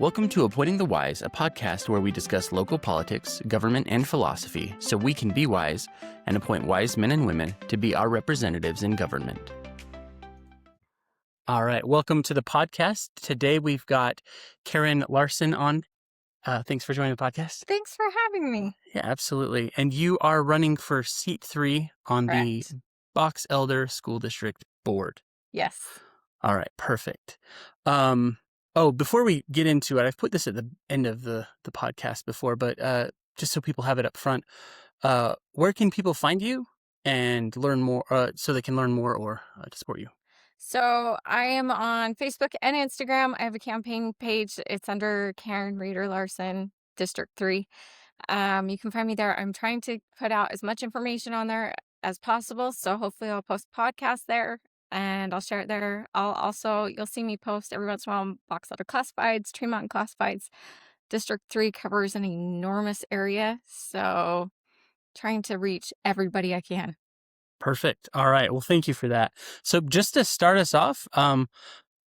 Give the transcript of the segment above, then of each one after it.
Welcome to Appointing the Wise, a podcast where we discuss local politics, government, and philosophy so we can be wise and appoint wise men and women to be our representatives in government. All right, welcome to the podcast. Today we've got Karen Larson on. Thanks for joining the podcast. Thanks for having me. Yeah, absolutely. And you are running for seat 3 on the Correct. Box Elder School District Board. Yes. All right, perfect. Before we get into it, I've put this at the end of the podcast before, but just so people have it up front, where can people find you and learn more, so they can learn more or to support you? So I am on Facebook and Instagram. I have a campaign page. It's under Karen Larson, District 3. You can find me there. I'm trying to put out as much information on there as possible. So hopefully I'll post podcasts there and I'll share it there. You'll see me post every once in a while on Box Elder Classifieds, Tree Mountain Classifieds. District 3 covers an enormous area. So trying to reach everybody I can. Perfect. All right. Well, thank you for that. So just to start us off,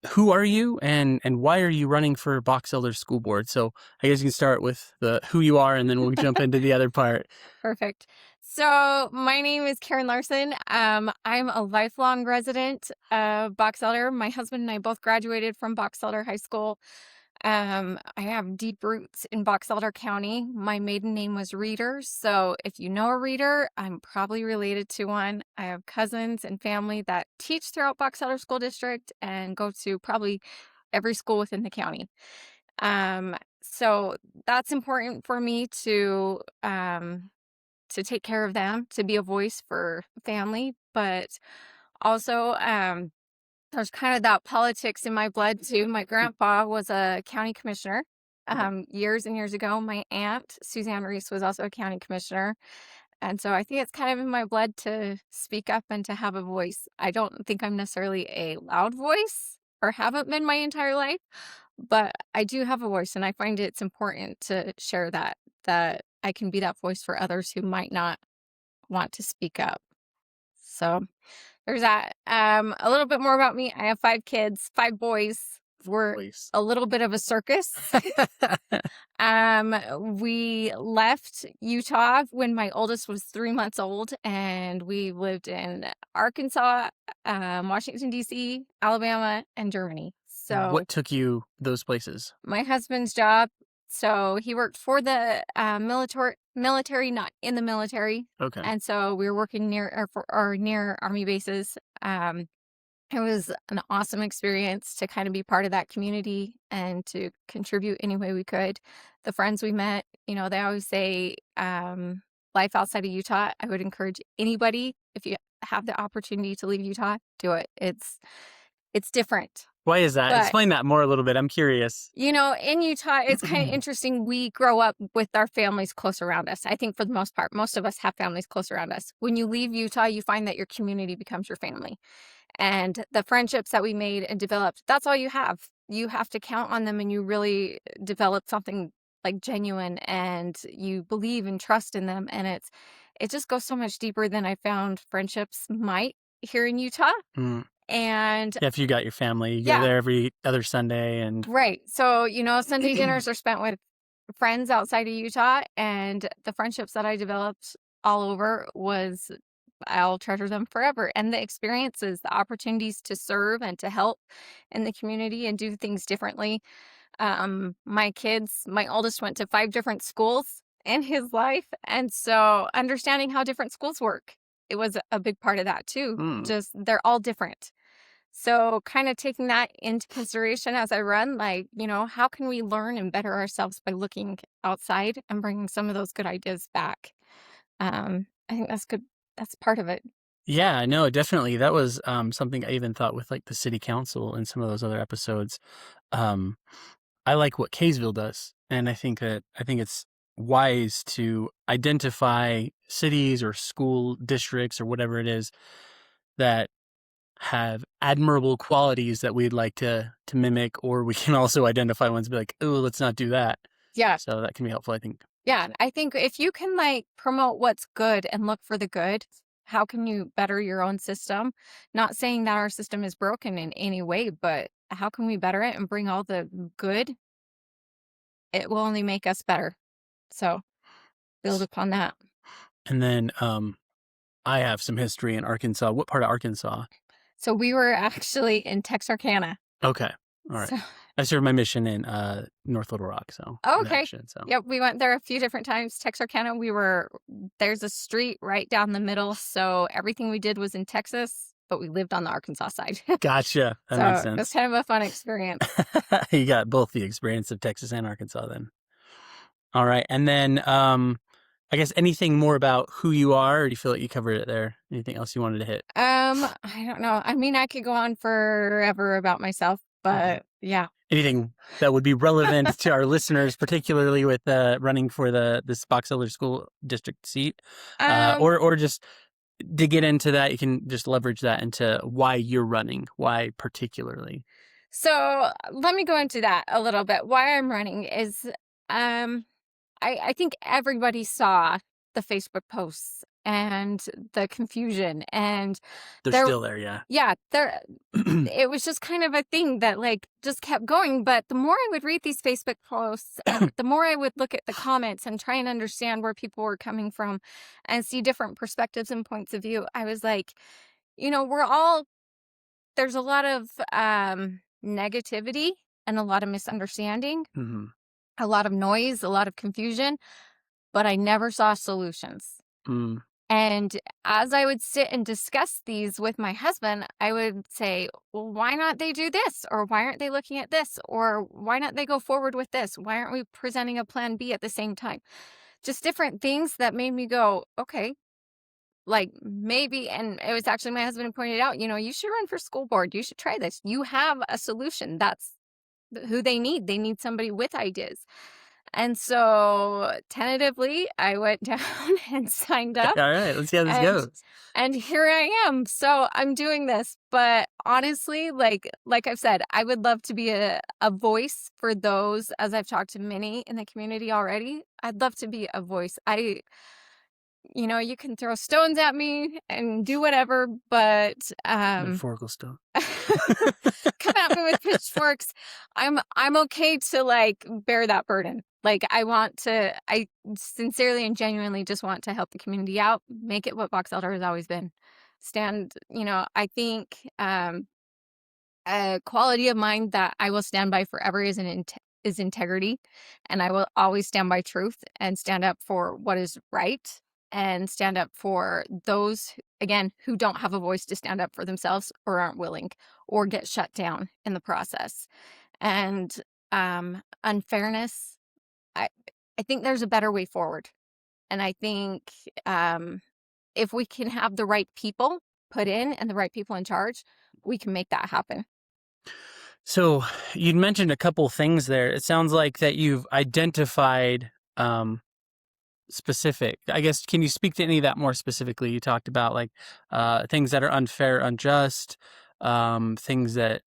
who are you and why are you running for Box Elder School Board? So I guess you can start with the who you are and then we'll jump into the other part. Perfect. So my name is Karen Larson. I'm a lifelong resident of Box Elder. My husband and I both graduated from Box Elder High School. I have deep roots in Box Elder County. My maiden name was Reeder. So if you know a Reeder, I'm probably related to one. I have cousins and family that teach throughout Box Elder School District and go to probably every school within the county. So that's important for me to take care of them, to be a voice for family, but also, there's kind of that politics in my blood too. My grandpa was a county commissioner years and years ago. My aunt, Suzanne Reese, was also a county commissioner. And so I think it's kind of in my blood to speak up and to have a voice. I don't think I'm necessarily a loud voice or haven't been my entire life, but I do have a voice and I find it's important to share that I can be that voice for others who might not want to speak up. So there's that. A little bit more about me. I have 5 kids, 5 boys. We're a little bit of a circus. We left Utah when my oldest was 3 months old, and we lived in Arkansas, Washington, D.C., Alabama, and Germany. So what took you those places? My husband's job. So he worked for the military, not in the military. Okay. And so we were working near Army bases. It was an awesome experience to kind of be part of that community and to contribute any way we could. The friends we met, they always say life outside of Utah. I would encourage anybody, if you have the opportunity to leave Utah, do it. It's different. Why is that? Explain that more a little bit. I'm curious. In Utah, it's kind of interesting. We grow up with our families close around us. I think for the most part, most of us have families close around us. When you leave Utah, you find that your community becomes your family. And the friendships that we made and developed, that's all you have. You have to count on them and you really develop something like genuine and you believe and trust in them. And it just goes so much deeper than I found friendships might here in Utah. And if you got your family, you go there every other Sunday and right. So, Sunday dinners are spent with friends outside of Utah, and the friendships that I developed all over I'll treasure them forever. And the experiences, the opportunities to serve and to help in the community and do things differently. My oldest went to 5 different schools in his life. And so understanding how different schools work, it was a big part of that too. Just they're all different. So kind of taking that into consideration as I run, how can we learn and better ourselves by looking outside and bringing some of those good ideas back? I think that's good. That's part of it. Yeah, no, definitely. That was something I even thought with the city council and some of those other episodes. I like what Kaysville does. And I think it's wise to identify cities or school districts or whatever it is that have admirable qualities that we'd like to mimic, or we can also identify ones and be like, oh, let's not do that. Yeah. So that can be helpful, I think. Yeah. I think if you can promote what's good and look for the good, how can you better your own system? Not saying that our system is broken in any way, but how can we better it and bring all the good it will only make us better. So build upon that. And then I have some history in Arkansas. What part of Arkansas? So we were actually in Texarkana. Okay. All right. So, I served my mission in North Little Rock, so oh, in okay. action. So Yep, we went there a few different times. Texarkana, there's a street right down the middle. So everything we did was in Texas, but we lived on the Arkansas side. gotcha. That makes So it was sense. kind of a fun experience. You got both the experience of Texas and Arkansas then. All right. And then I guess anything more about who you are, or do you feel like you covered it there? Anything else you wanted to hit? I don't know. I mean, I could go on forever about myself, but yeah. Anything that would be relevant to our listeners, particularly with running for this Box Elder School District seat, or just to get into that, you can just leverage that into why you're running, why particularly. So let me go into that a little bit. Why I'm running is, I think everybody saw the Facebook posts and the confusion, and They're there, still there, yeah. yeah, there, it was just kind of a thing that like just kept going. But the more I would read these Facebook posts, and the more I would look at the comments and try and understand where people were coming from and see different perspectives and points of view, I was like, there's a lot of negativity and a lot of misunderstanding, Mm-hmm. a lot of noise, a lot of confusion, but I never saw solutions. Mm. And as I would sit and discuss these with my husband, I would say, well, why not they do this? Or why aren't they looking at this? Or why not they go forward with this? Why aren't we presenting a plan B at the same time? Just different things that made me go, okay, like maybe. And it was actually my husband who pointed out, you should run for school board. You should try this. You have a solution. That's who they need. They need somebody with ideas. And so tentatively, I went down and signed up. All right, let's see how this goes. And here I am. So I'm doing this. But honestly, like I've said, I would love to be a voice for those, as I've talked to many in the community already. I'd love to be a voice. You can throw stones at me and do whatever, but Metaphorical stuff. come at me with pitchforks. I'm okay to like bear that burden. Like I sincerely and genuinely just want to help the community out, make it what Box Elder has always been. I think a quality of mine that I will stand by forever is integrity, and I will always stand by truth and stand up for what is right and stand up for those, again, who don't have a voice to stand up for themselves or aren't willing or get shut down in the process. And unfairness, I think there's a better way forward. And I think if we can have the right people put in and the right people in charge, we can make that happen. So you'd mentioned a couple things there. It sounds like that you've identified specific. I guess, can you speak to any of that more specifically? You talked about like things that are unfair, unjust, things that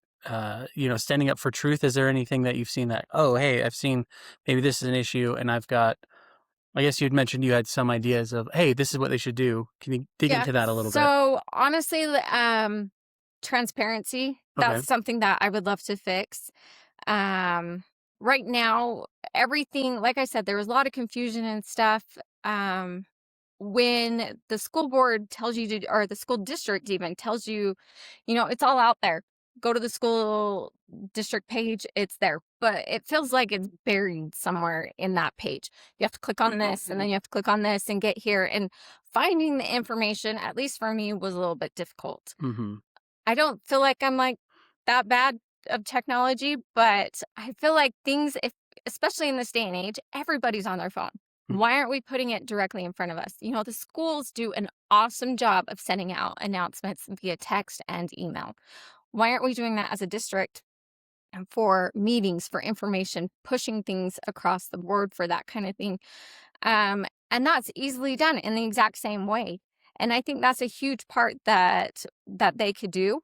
standing up for truth. Is there anything that you've seen that, oh, hey, I've seen maybe this is an issue, and I guess you'd mentioned you had some ideas of, hey, this is what they should do. Can you dig into that a little bit? So honestly, transparency, that's something that I would love to fix. Right now, everything, like I said, there was a lot of confusion and stuff. When the school board tells you to, or the school district even tells you, it's all out there. Go to the school district page, it's there. But it feels like it's buried somewhere in that page. You have to click on this, and then you have to click on this and get here. And finding the information, at least for me, was a little bit difficult. Mm-hmm. I don't feel like I'm like that bad of technology, but I feel like things, especially in this day and age, everybody's on their phone. Mm-hmm. Why aren't we putting it directly in front of us? The schools do an awesome job of sending out announcements via text and email. Why aren't we doing that as a district for meetings, for information, pushing things across the board for that kind of thing? And that's easily done in the exact same way. And I think that's a huge part that they could do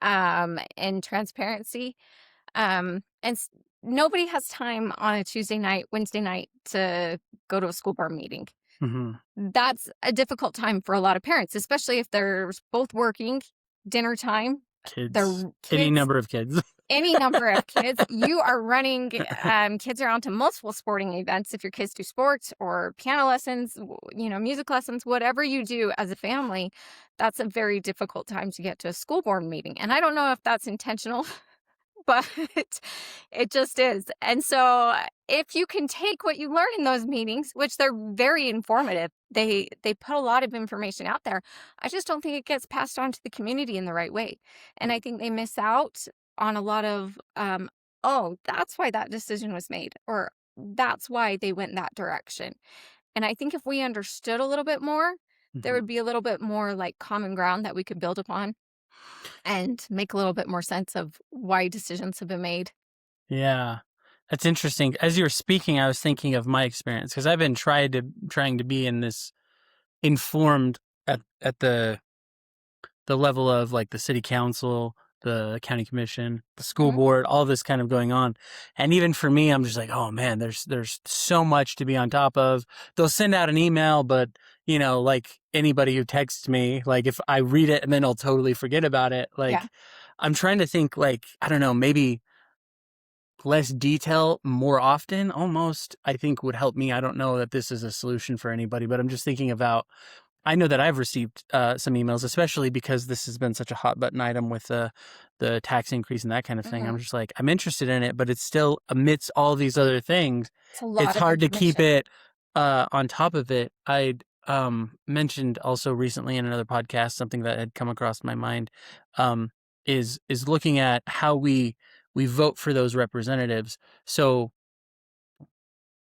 in transparency. Nobody has time on a Tuesday night, Wednesday night to go to a school board meeting. Mm-hmm. That's a difficult time for a lot of parents, especially if they're both working, dinner time. Any number of kids. any number of kids. You are running kids around to multiple sporting events if your kids do sports or piano lessons, music lessons, whatever you do as a family. That's a very difficult time to get to a school board meeting. And I don't know if that's intentional, but it just is. And so if you can take what you learn in those meetings, which they're very informative, they put a lot of information out there. I just don't think it gets passed on to the community in the right way. And I think they miss out on a lot of oh, that's why that decision was made, or that's why they went that direction. And I think if we understood a little bit more, there Mhm. would be a little bit more like common ground that we could build upon and make a little bit more sense of why decisions have been made. Yeah. That's interesting. As you were speaking, I was thinking of my experience because I've been trying to be in this informed at the level of like the city council, the county commission, the school Mhm. board, all this kind of going on. And even for me, I'm just like, oh man, there's so much to be on top of. They'll send out an email, but like anybody who texts me, like if I read it and then I'll totally forget about it. Yeah. Like I'm trying to think like, I don't know, maybe less detail more often almost I think would help me. I don't know that this is a solution for anybody, but I'm just thinking about I know that I've received some emails, especially because this has been such a hot button item with the tax increase and that kind of thing. Mhm. I'm just like, I'm interested in it, but it's still amidst all these other things, It's a it's lot of hard to keep information. it on top of it. I'd mentioned also recently in another podcast something that had come across my mind um, is looking at how we vote for those representatives. So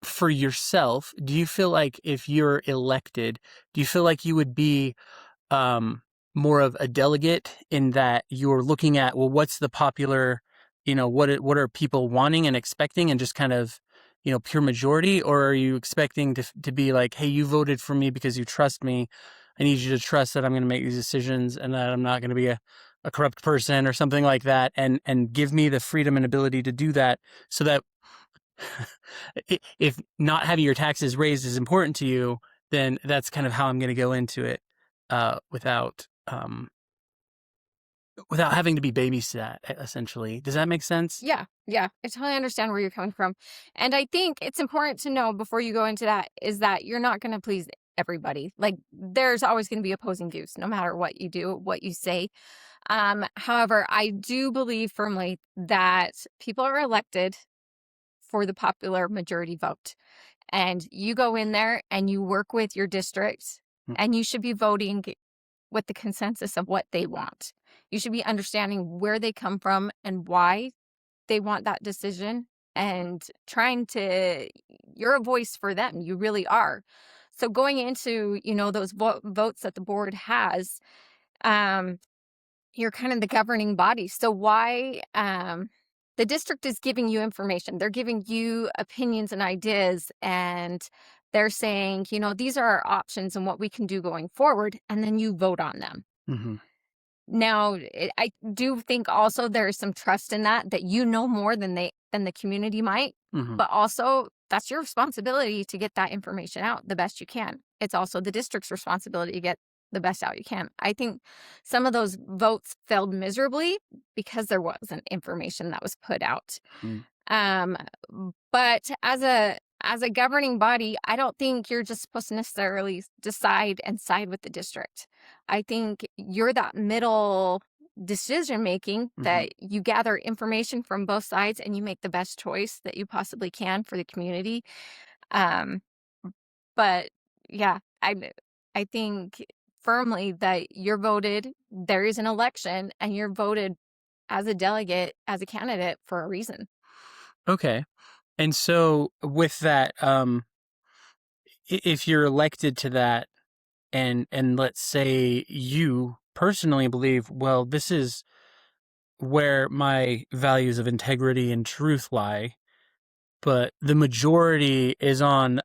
for yourself, do you feel like if you're elected, do you feel like you would be um, more of a delegate in that you're looking at, well, what's the popular, what are people wanting and expecting and just kind of, pure majority? Or are you expecting to be like, hey, you voted for me because you trust me. I need you to trust that I'm going to make these decisions and that I'm not going to be a corrupt person or something like that. And give me the freedom and ability to do that so that if not having your taxes raised is important to you, then that's kind of how I'm going to go into it without having to be babysat. Essentially, does that make sense? Yeah, yeah, I totally understand where you're coming from. And I think it's important to know before you go into that is that you're not going to please everybody. Like, there's always going to be opposing views, no matter what you do, what you say. However, I do believe firmly that people are elected for the popular majority vote. And you go in there and you work with your district, Mm. and you should be voting with the consensus of what they want. You should be understanding where they come from and why they want that decision, and trying to you're a voice for them. You really are. So going into, those votes that the board has, um you're kind of the governing body. So why the district is giving you information. They're giving you opinions and ideas, and they're saying, these are our options and what we can do going forward, and then you vote on them. Mm-hmm. Now, I do think also there's some trust in that you know more than the community might, Mm-hmm. but also that's your responsibility to get that information out the best you can. It's also the district's responsibility to get the best out you can. I think some of those votes failed miserably because there wasn't information that was put out. Mm-hmm. Um, but as a governing body, I don't think you're just supposed to necessarily decide and side with the district. I think you're that middle decision making, Mm-hmm. that you gather information from both sides and you make the best choice that you possibly can for the community. Um, but yeah, I think firmly that you're voted. There is an election, and you're voted as a delegate, as a candidate for a reason. Okay. And so with that, if you're elected to that, and let's say you personally believe, well, this is where my values of integrity and truth lie, but the majority is on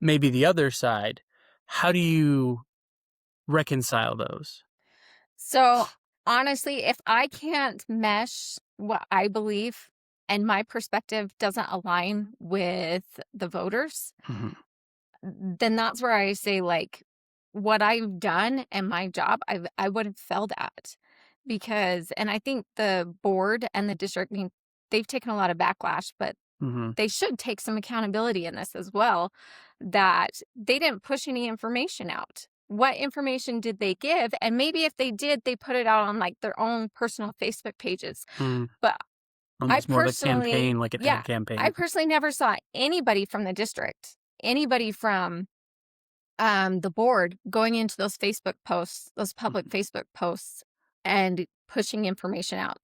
maybe the other side. How do you reconcile those? So, honestly, if I can't mesh what I believe and my perspective doesn't align with the voters, Mhm. then that's where I say, like, what I've done and my job, I would have failed at. because, and I think the board and the district, I mean, they've taken a lot of backlash, but Mm-hmm. they should take some accountability in this as well, that they didn't push any information out. What information did they give? And maybe if they did, they put it out on like their own personal Facebook pages. Mm. But I Almost more of a personally, campaign, like an yeah, ad I campaign. personally never saw anybody from the district, anybody from the board going into those Facebook posts, those public Facebook posts, and pushing information out,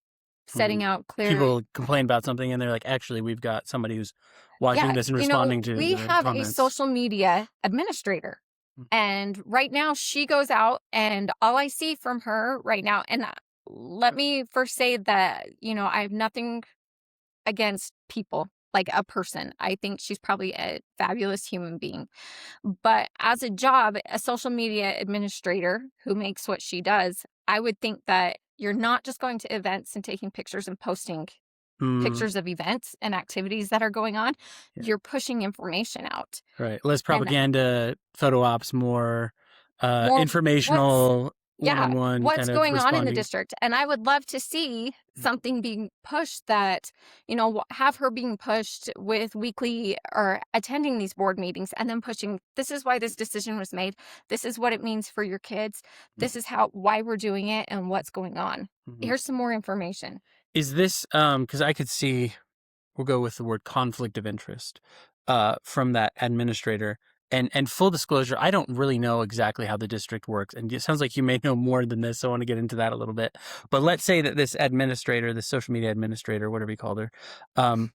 Mm-hmm. setting out clear. People complain about something and they're like, actually, we've got somebody who's watching Yeah, this and you know, responding to we the have a comments. social media administrator. Mm. And right now she goes out, and all I see from her right now, and let me first say that, you know, I have nothing against people, like a person. I think she's probably a fabulous human being. But as a job, a social media administrator who makes what she does, I would think that you're not just going to events and taking pictures and posting Mm, pictures of events and activities that are going on. yeah. You're pushing information out. Right. Less And propaganda, photo ops, more more, what's informational, yeah, one-on-one what's kind of going on in the responding. district. And I would love to see something being pushed that, you know, have her being pushed with weekly or attending these board meetings, and then pushing, this is why this decision was made. This is what it means for your kids. This is why we're doing it and what's going on. Mm-hmm. Here's some more information. Is this because I could see, we'll go with the word conflict of interest from that administrator. And full disclosure, I don't really know exactly how the district works. And it sounds like you may know more than this. So I want to get into that a little bit. But let's say that this administrator, this social media administrator, whatever you called her, um,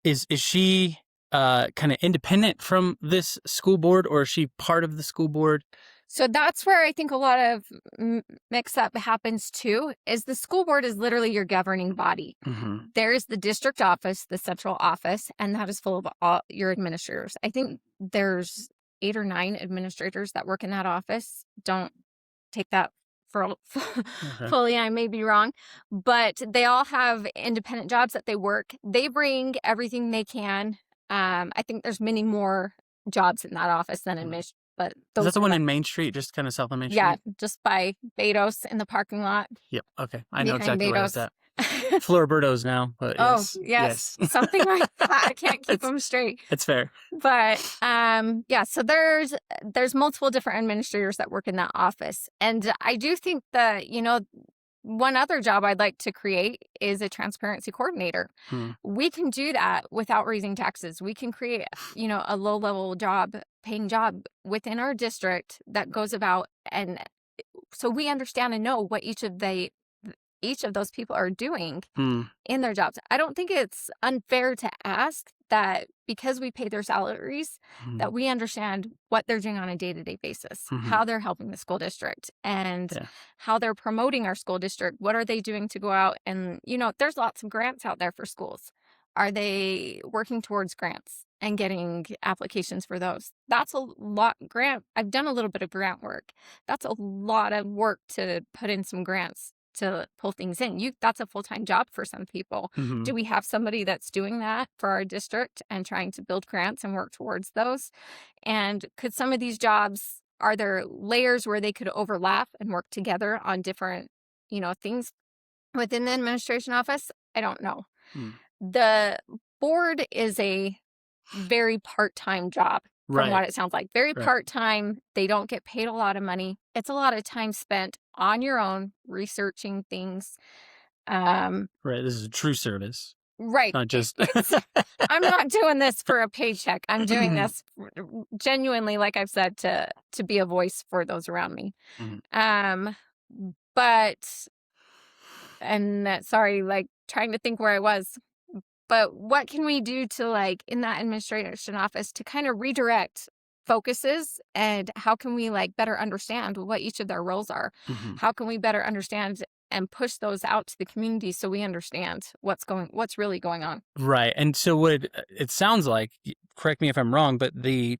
is she kind of independent from this school board, or is she part of the school board? So that's where I think a lot of mix up happens too, is the school board is literally your governing body. Mm-hmm. There is the district office, the central office, and that is full of all your administrators. I think there's 8 or 9 administrators that work in that office. Don't take that for Okay. fully, I may be wrong, but they all have independent jobs that they work. They bring everything they can. I think there's many more jobs in that office than in Mich, but Is that those the are one like, in Main Street, just kind of south of Main yeah, Street? just by Betos in the parking lot Yep. Okay. I know behind exactly where it's Betos. at. Floriberto's now, but Oh, yes. yes, Yes. something like that. I can't keep it's, them straight. it's fair. But yeah, so there's multiple different administrators that work in that office. And I do think that, you know, one other job I'd like to create is a transparency coordinator. Hmm. We can do that without raising taxes. We can create, you know, a low-level job, paying job within our district that goes about, and so we understand and know what each of those people are doing Hmm. in their jobs. I don't think it's unfair to ask that because we pay their salaries, Hmm. that we understand what they're doing on a day-to-day basis, Mm-hmm. how they're helping the school district, and Yeah. how they're promoting our school district. What are they doing to go out and, you know, there's lots of grants out there for schools. Are they working towards grants and getting applications for those? That's a lot. I've done a little bit of grant work. That's a lot of work to put in some grants to pull things in. That's a full-time job for some people. Mm-hmm. Do we have somebody that's doing that for our district and trying to build grants and work towards those? And could some of these jobs, are there layers where they could overlap and work together on different, you know, things within the administration office? I don't know. Hmm. The board is a very part-time job. From what it sounds like. Very Right. part-time. They don't get paid a lot of money. It's a lot of time spent on your own, researching things. Right. This is a true service. Right. Not just. I'm not doing this for a paycheck. I'm doing this genuinely, like I've said, to be a voice for those around me. Mhm. But, and sorry, like trying to think where I was. But what can we do to, like, in that administration office to kind of redirect focuses, and how can we like better understand what each of their roles are? Mm-hmm. How can we better understand and push those out to the community so we understand what's really going on? Right. And so it sounds like, correct me if I'm wrong, but the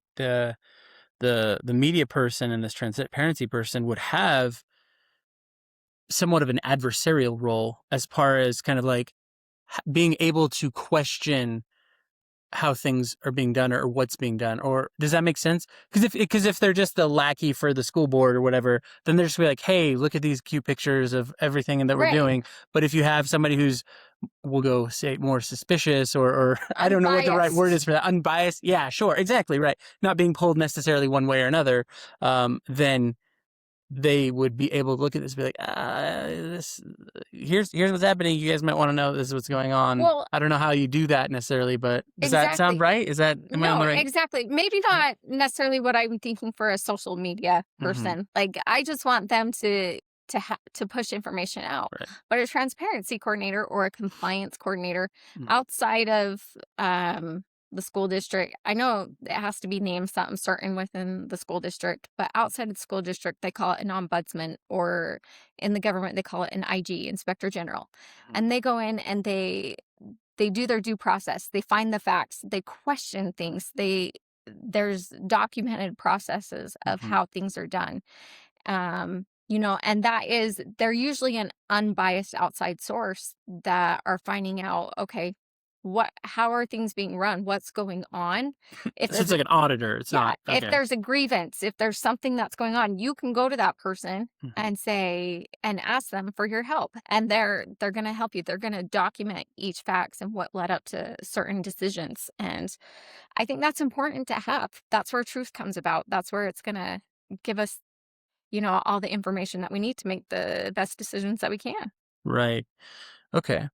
media person and this transparency person would have somewhat of an adversarial role as far as kind of like being able to question how things are being done or what's being done. Or does that make sense? Because if they're just the lackey for the school board or whatever, then they're just gonna be like, hey, look at these cute pictures of everything that we're Right. doing. But if you have somebody who's, we'll go say, more suspicious, or I don't know what the right word is Unbiased. for that, unbiased, yeah, sure, exactly right, not being pulled necessarily one way or another, then they would be able to look at this and be like, this, here's what's happening. You guys might want to know this is what's going on. Well, I don't know how you do that necessarily, but does that sound exactly. right? Am I on No, the right? exactly. Maybe not necessarily what I'm thinking for a social media Mm-hmm. person. Like, I just want them to push information out. Right. But a transparency coordinator or a compliance coordinator Mm. outside of the school district, I know it has to be named something certain within the school district, but outside of the school district, they call it an ombudsman, or in the government, they call it an IG, Inspector General. And they go in and they do their due process. They find the facts. They question things. There's documented processes of Mm-hmm. how things are done. And they're usually an unbiased outside source that are finding out, okay, how are things being run? What's going on? If So it's there's like an auditor. It's Yeah, not if okay. there's a grievance, if there's something that's going on, you can go to that person Mm-hmm. and say and ask them for your help, and they're going to help you. They're going to document each facts and what led up to certain decisions. And I think that's important to have. That's where truth comes about. That's where it's going to give us, all the information that we need to make the best decisions that we can. Right. Okay.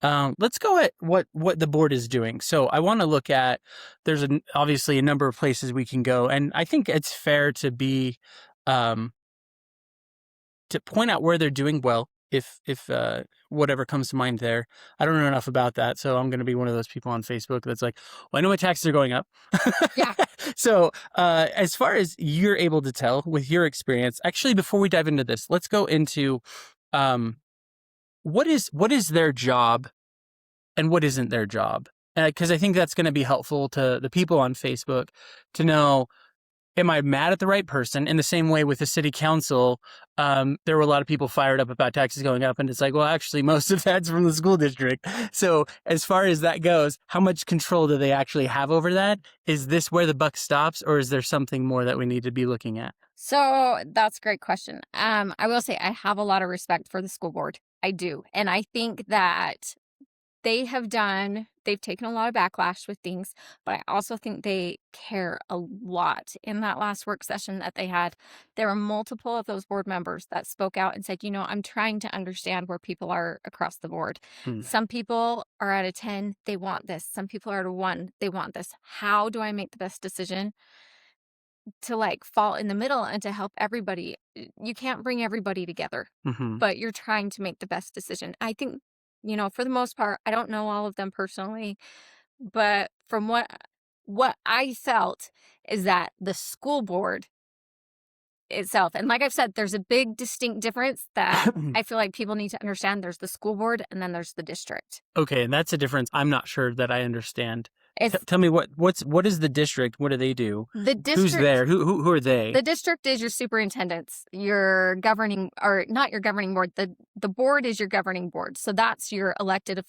Let's go at what the board is doing. So I want to look at, there's obviously a number of places we can go, and I think it's fair to be um, to point out where they're doing well. If whatever comes to mind there, I don't know enough about that, so I'm going to be one of those people on Facebook that's like, well, I know my taxes are going up. Yeah. So as far as you're able to tell with your experience, actually, before we dive into this, let's go into um, what is their job and what isn't their job. Because I think that's going to be helpful to the people on Facebook to know, am I mad at the right person? In the same way with the city council, there were a lot of people fired up about taxes going up. And it's like, well, actually, most of that's from the school district. So as far as that goes, how much control do they actually have over that? Is this where the buck stops, or is there something more that we need to be looking at? So that's a great question. I will say I have a lot of respect for the school board. I do. And I think that they've taken a lot of backlash with things, but I also think they care a lot. In that last work session that they had, there were multiple of those board members that spoke out and said, I'm trying to understand where people are across the board. Hmm. Some people are at a 10, they want this. Some people are at a 1, they want this. How do I make the best decision to fall in the middle and to help everybody? You can't bring everybody together, Mm-hmm. but you're trying to make the best decision. I think, for the most part, I don't know all of them personally, but from what I felt is that the school board itself, and like I've said, there's a big distinct difference that I feel like people need to understand. There's the school board and then there's the district. Okay, and that's a difference I'm not sure that I understand. If Tell me what is the district? What do they do? the Who's district there? Who are they? The district is your superintendents, your governing, or not your governing board. The board is your governing board. So that's your elected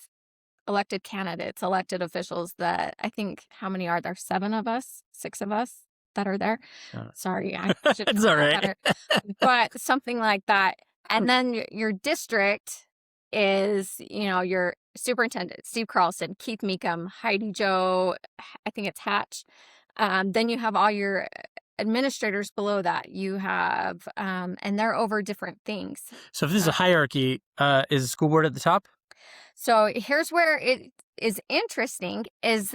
candidates, elected officials that I think, how many are there? 7 of us, 6 of us that are there. Uh, Sorry, I should it's know all that right. better. But something like that. And then your district is, your superintendent, Steve Carlson, Keith Meekum, Heidi Joe, I think it's Hatch. Then you have all your administrators below that. You have, and they're over different things. So if this is a hierarchy, is the school board at the top? So here's where it is interesting, is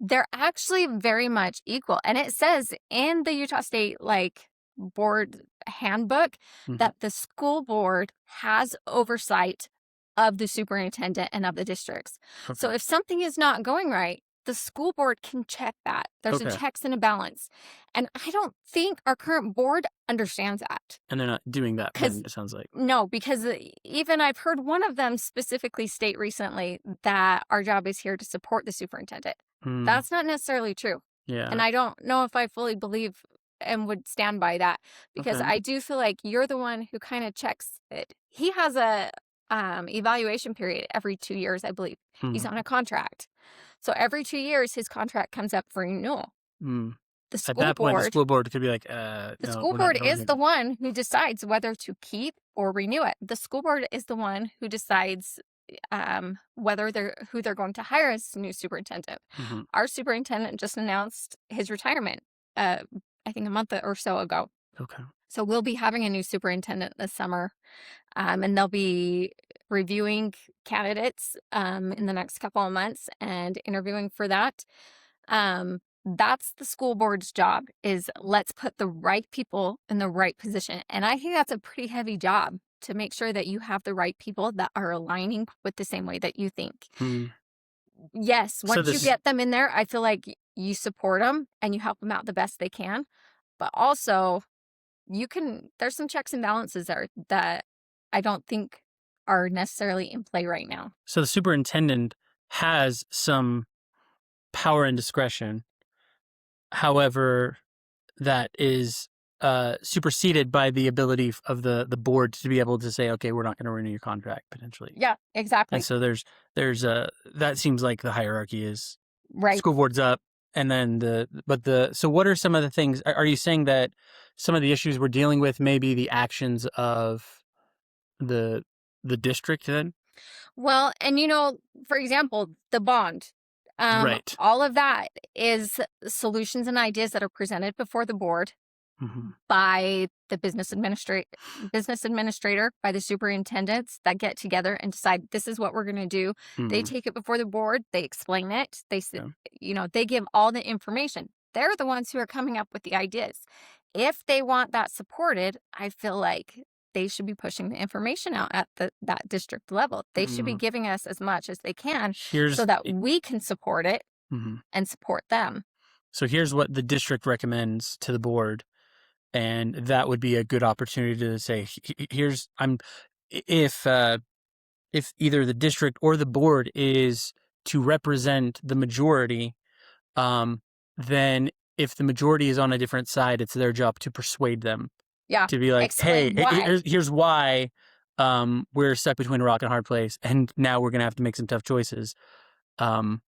they're actually very much equal. And it says in the Utah State board handbook that the school board has oversight of the superintendent and of the districts. Okay. So if something is not going right, the school board can check that. There's a checks and a balance. And I don't think our current board understands that. And they're not doing that, then, it sounds like. No, because even I've heard one of them specifically state recently that our job is here to support the superintendent. That's not necessarily true. Yeah. And I don't know if I fully believe and would stand by that, because I do feel like you're the one who kind of checks it. He has a evaluation period every 2 years, I believe. He's Mm, on a contract. So every 2 years, his contract comes up for renewal. mm. The At school that point, the board school board could be like, the no, school we're not board going to is renew the it. one who decides whether to keep or renew it. The school board is the one who decides whether they're going to hire as new superintendent. Mhm. Our superintendent just announced his retirement, I think a month or so ago. Okay. So we'll be having a new superintendent this summer, and they'll be reviewing candidates in the next couple of months and interviewing for that. That's the school board's job, is let's put the right people in the right position. And I think that's a pretty heavy job, to make sure that you have the right people that are aligning with the same way that you think. Mm. Yes, So once you this is get them in there, I feel like you support them and you help them out the best they can. But also, there's some checks and balances there that I don't think are necessarily in play right now. so the superintendent has some power and discretion. However, that is superseded by the ability of the board to be able to say, okay, we're not going to renew your contract potentially. Yeah, And exactly. so there's a that seems like the hierarchy is Right. school board's up, and then so what are some of the things? Are you saying that some of the issues we're dealing with may be the actions of the the district then? Well, and for example, the bond, Right. all of that is solutions and ideas that are presented before the board Hmm. by the business administrator, by the superintendents that get together and decide this is what we're going to do. They Hmm. take it before the board, they explain it, Yeah. they give all the information. They're the ones who are coming up with the ideas. If they want that supported, I feel like they should be pushing the information out at that district level. They should be Mm. giving us as much as they can so Here's that we can support it mhm. and support them. So here's what the district recommends to the board, and that would be a good opportunity to say, here's if either the district or the board is to represent the majority, um, then if the majority is on a different side, it's their job to persuade them Yeah. to be like, hey, Explain why. here's why we're stuck between a rock and a hard place, and now we're gonna have to make some tough choices. Um,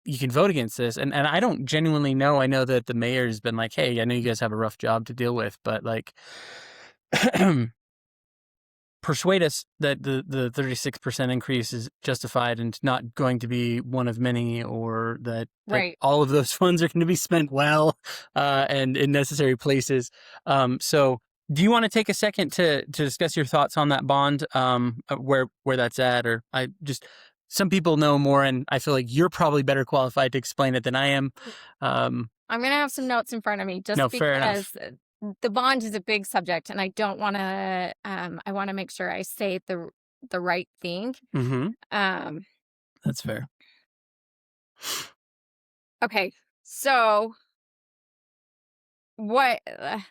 you can vote against this, and I don't genuinely know. I know that the mayor's been like, hey, I know you guys have a rough job to deal with, but like persuade us that the 36% increase is justified and not going to be one of many, or that Right. all of those funds are going to be spent well and in necessary places. So do you want to take a second to discuss your thoughts on that bond, where that's at? Or some people know more, and I feel like you're probably better qualified to explain it than I am. I'm going to have some notes in front of me No, just fair enough. because the bond is a big subject and I don't want to, I want to make sure I say the right thing. Mm-hmm. Um, That's fair. okay. So let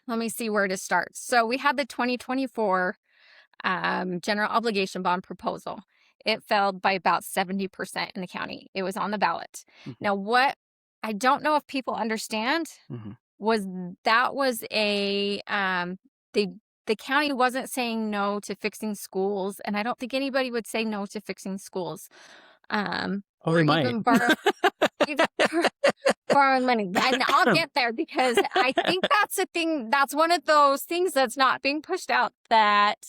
me see where to start. So we had the 2024 general obligation bond proposal. It failed by about 70% in the county. It was on the ballot. Mm-hmm. Now, what I don't know if people understand Mm-hmm. was a the county wasn't saying no to fixing schools, and I don't think anybody would say no to fixing schools, Oh, or they might. even borrowing money. And I'll get there because I think that's a thing. That's one of those things that's not being pushed out, that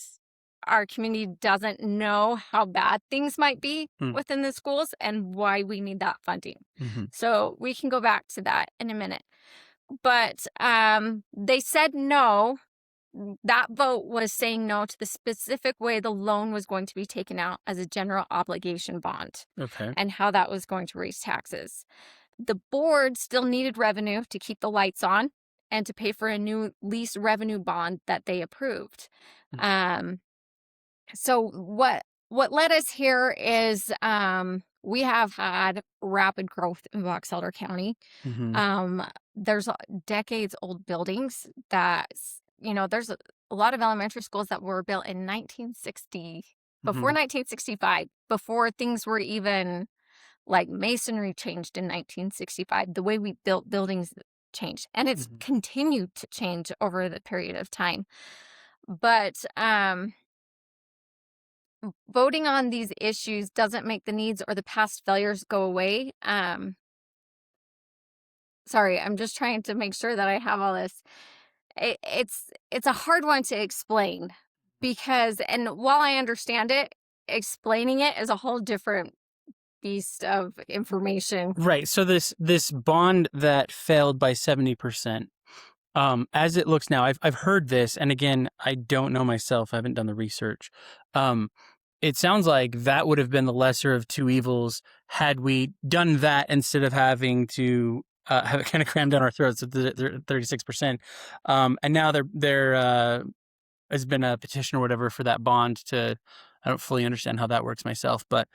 our community doesn't know how bad things might be Mm. within the schools and why we need that funding. Mm-hmm. So we can go back to that in a minute. But they said no. That vote was saying no to the specific way the loan was going to be taken out as a general obligation bond Okay. and how that was going to raise taxes. The board still needed revenue to keep the lights on and to pay for a new lease revenue bond that they approved. So what led us here is we have had rapid growth in Box Elder County. Mm-hmm. There's decades old buildings that, there's a lot of elementary schools that were built in 1960, before Mm-hmm. 1965, before things were even like masonry changed in 1965. The way we built buildings changed, and it's Mm-hmm. continued to change over the period of time. But voting on these issues doesn't make the needs or the past failures go away. Sorry, I'm just trying to make sure that I have all this. It's a hard one to explain because, and while I understand it, explaining it is a whole different beast of information. Right. So this bond that failed by 70%, as it looks now, I've heard this, and again, I don't know myself. I haven't done the research. It sounds like that would have been the lesser of two evils had we done that instead of having to have it kind of crammed down our throats at the 36%. And now there has been a petition or whatever for that bond to. I don't fully understand how that works myself, but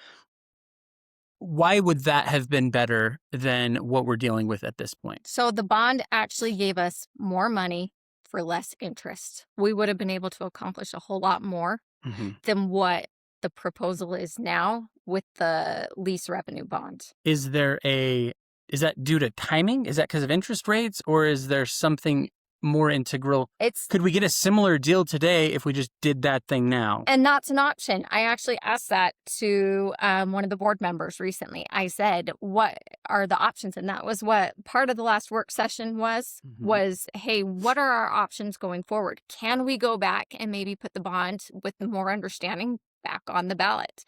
why would that have been better than what we're dealing with at this point? So the bond actually gave us more money for less interest. We would have been able to accomplish a whole lot more than what the proposal is now with the lease revenue bond. Is that due to timing? Is that because of interest rates, or is there something more integral? Could we get a similar deal today if we just did that thing now? And that's an option. I actually asked that to one of the board members recently. I said, what are the options? And that was what part of the last work session was, hey, what are our options going forward? Can we go back and maybe put the bond with more understanding back on the ballot?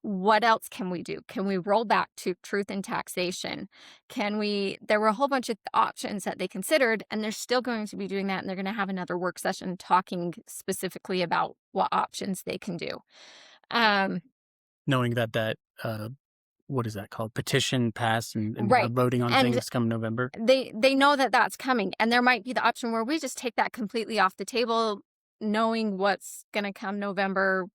What else can we do? Can we roll back to truth in taxation? There were a whole bunch of options that they considered, and they're still going to be doing that, and they're going to have another work session talking specifically about what options they can do. Knowing that what is that called? Petition passed and right. Voting on things come November. They know that that's coming, and there might be the option where we just take that completely off the table, knowing what's going to come November.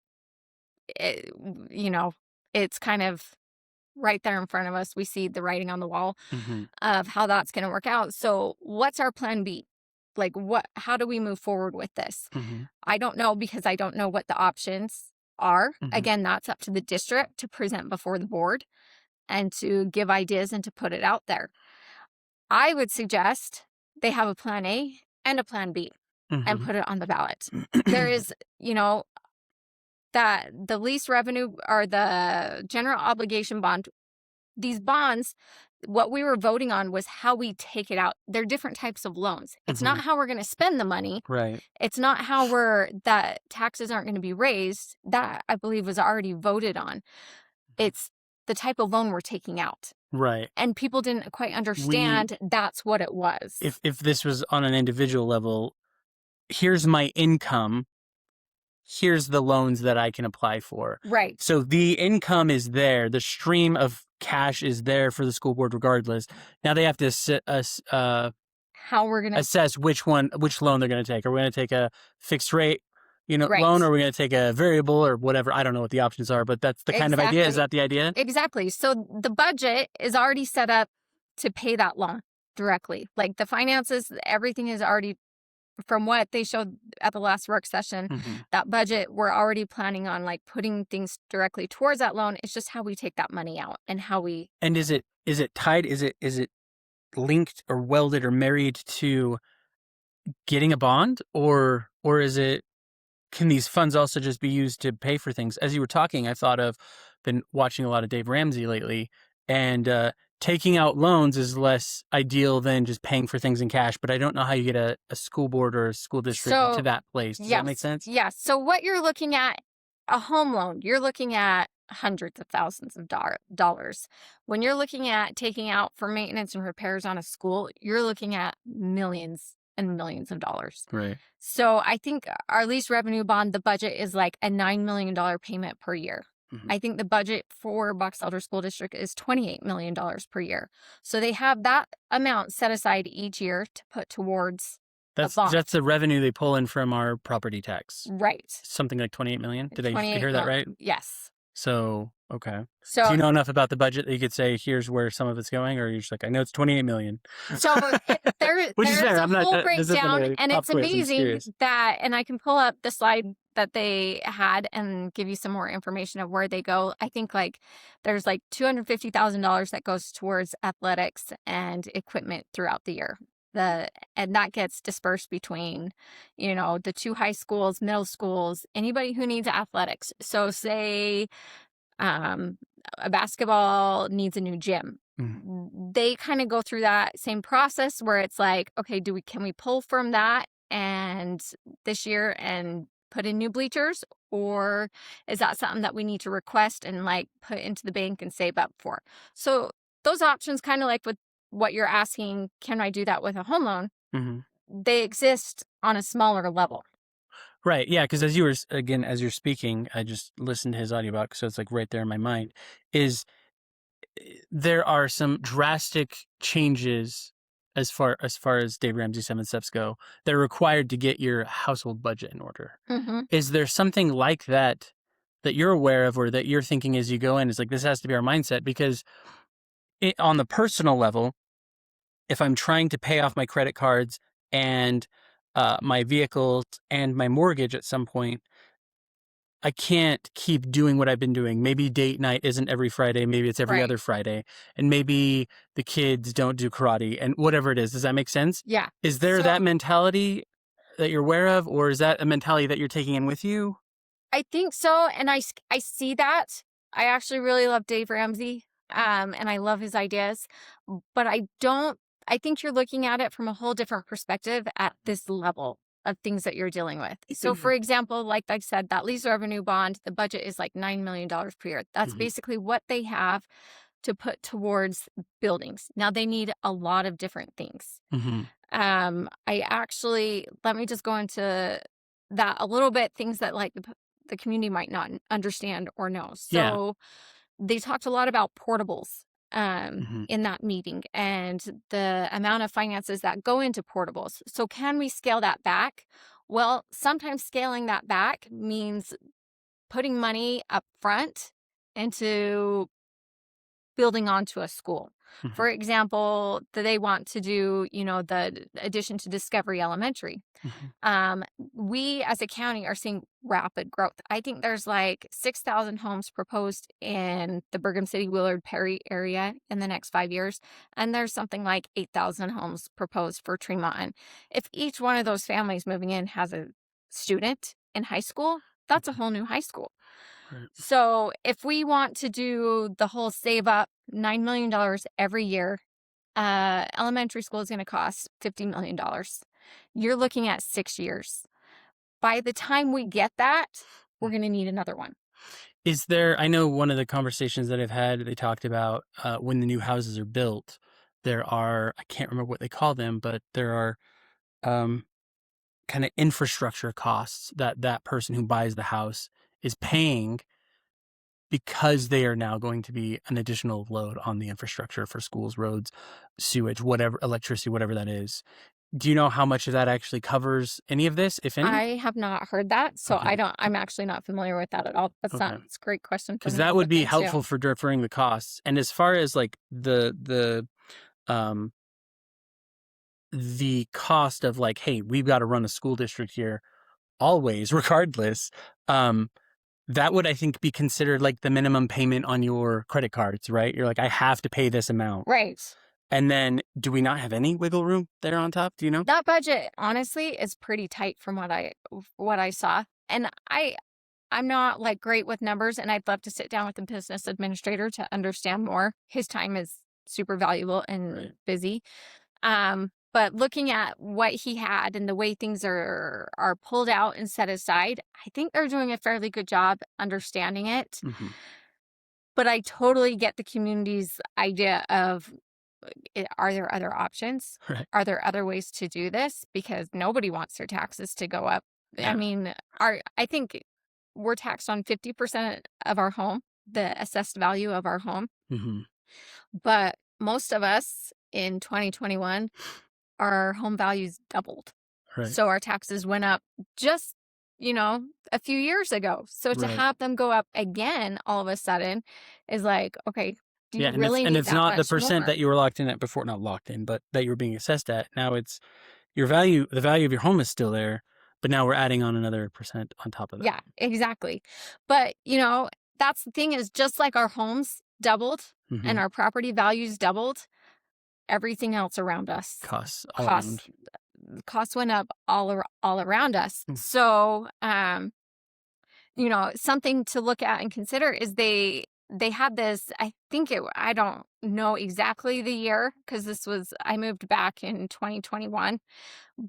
It's kind of right there in front of us. We see the writing on the wall of how that's going to work out. So what's our plan B? Like, how do we move forward with this? I don't know, because I don't know what the options are. Again, that's up to the district to present before the board and to give ideas and to put it out there. I would suggest they have a plan A and a plan B and put it on the ballot. There is, that the lease revenue or the general obligation bond, these bonds, what we were voting on was how we take it out. They're different types of loans. It's not how we're going to spend the money. Right. It's not how that taxes aren't going to be raised. That, I believe, was already voted on. It's the type of loan we're taking out. Right. And people didn't quite understand that's what it was. If this was on an individual level, here's my income. Here's the loans that I can apply for. Right. So the income is there. The stream of cash is there for the school board regardless. Now they have to how we're going to assess which loan they're going to take. Are we going to take a fixed rate, loan, or are we going to take a variable or whatever? I don't know what the options are, but that's the kind of idea. Is that the idea? Exactly. So the budget is already set up to pay that loan directly. Like the finances, everything is already, from what they showed at the last work session, that budget, we're already planning on like putting things directly towards that loan. It's just how we take that money out and how we. And is it tied? Is it linked or welded or married to getting a bond, or is it? Can these funds also just be used to pay for things? As you were talking, I thought of been watching a lot of Dave Ramsey lately, and taking out loans is less ideal than just paying for things in cash, but I don't know how you get a school board or a school district to that place. Does that make sense? Yes. So what you're looking at, a home loan, you're looking at hundreds of thousands of dollars. When you're looking at taking out for maintenance and repairs on a school, you're looking at millions and millions of dollars. Right. So I think our lease revenue bond, the budget is like a $9 million payment per year. I think the budget for Box Elder School District is $28 million per year. So they have that amount set aside each year to put towards a bond. That's the revenue they pull in from our property tax. Right. Something like 28 million. Did I hear that right? Yes. So, okay. So, do you know enough about the budget that you could say, here's where some of it's going? Or you're just like, I know it's 28 million. So there's a whole breakdown, and it's amazing that, and I can pull up the slide that they had and give you some more information of where they go. I think like there's like $250,000 that goes towards athletics and equipment throughout the year. and that gets dispersed between, the 2 high schools, middle schools, anybody who needs athletics. So say, um, a basketball needs a new gym. Mm. They kind of go through that same process where it's like, okay, can we pull from that and this year and put in new bleachers, or is that something that we need to request and like put into the bank and save up for? So those options, kind of like with what you're asking, can I do that with a home loan? Mhm. They exist on a smaller level. Right, yeah, because as you were again, as you're speaking, I just listened to his audiobook, so it's, like, right there in my mind, is there are some drastic changes as far as Dave Ramsey's 7 steps go, that are required to get your household budget in order. Hmm. Is there something like that that you're aware of or that you're thinking as you go in? Is like, this has to be our mindset because on the personal level, if I'm trying to pay off my credit cards and my vehicles and my mortgage at some point, I can't keep doing what I've been doing. Maybe date night isn't every Friday. Maybe it's every Right. other Friday. And maybe the kids don't do karate and whatever it is. Does that make sense? Yeah. Is there that So mentality that you're aware of, or is that a mentality that you're taking in with you? I think so, and I see that. I actually really love Dave Ramsey, and I love his ideas, but I think you're looking at it from a whole different perspective at this level of things that you're dealing with. So, for example, like I said, that lease revenue bond, the budget is like $9 million per year. That's Mhm, basically what they have to put towards buildings. Now, they need a lot of different things. mhm. I actually let me just go into that a little bit, things that like the community might not understand or know. Yeah. So they talked a lot about portables Mhm. in that meeting and the amount of finances that go into portables. So can we scale that back? Well, sometimes scaling that back means putting money up front into building onto a school. Mhm, For example, they want to do, the addition to Discovery Elementary. mhm, Um, we as a county are seeing rapid growth. I think there's like 6,000 homes proposed in the Bergen City, Willard, Perry area in the next 5 years. And there's something like 8,000 homes proposed for Tremont. And if each one of those families moving in has a student in high school, that's a mhm. whole new high school. Right. So if we want to do the whole save up $9 million every year, elementary school is going to cost $50 million. You're looking at 6 years. By the time we get that, we're going to need another one. Is there, I know one of the conversations that I've had, they talked about when the new houses are built, there are, I can't remember what they call them, but there are um, kind of infrastructure costs that that person who buys the house is paying because they are now going to be an additional load on the infrastructure for schools, roads, sewage, whatever, electricity, whatever that is. Do you know how much of that actually covers any of this, if any? I have not heard that, so Okay. I'm actually not familiar with that at all. Okay. It's a great question for Because me that to would look be into. helpful for deferring the costs. And as far as like um the cost of like, hey, we've got to run a school district here always, regardless. That would, I think, be considered like the minimum payment on your credit cards, right? You're like, I have to pay this amount. Right. And then do we not have any wiggle room there on top? Do you know? That budget honestly is pretty tight from what I saw. And I'm not like great with numbers, and I'd love to sit down with the business administrator to understand more. His time is super valuable and Right. busy. But looking at what he had and the way things are pulled out and set aside, I think they're doing a fairly good job understanding it. Hmm. But I totally get the community's idea of are there other options? Right. Are there other ways to do this? Because nobody wants their taxes to go up. I Yeah. mean, I think we're taxed on 50% of our home, the assessed value of our home. Hmm. But most of us in 2021, our home values doubled. Right. So our taxes went up just, a few years ago. So to Right. have them go up again all of a sudden is like, okay, do Yeah. you And really need it's that not the much percent more? that you were locked in at before, not locked in, but that you were being assessed at. Now it's your value, the value of your home is still there, but now we're adding on another percent on top of that. Yeah, exactly. But, that's the thing is just like our homes doubled and Hmm. our property values doubled, everything else around us. Costs all Costs around. costs went up all around us. Mm. So, something to look at and consider is they had this, I don't know exactly the year because I moved back in 2021,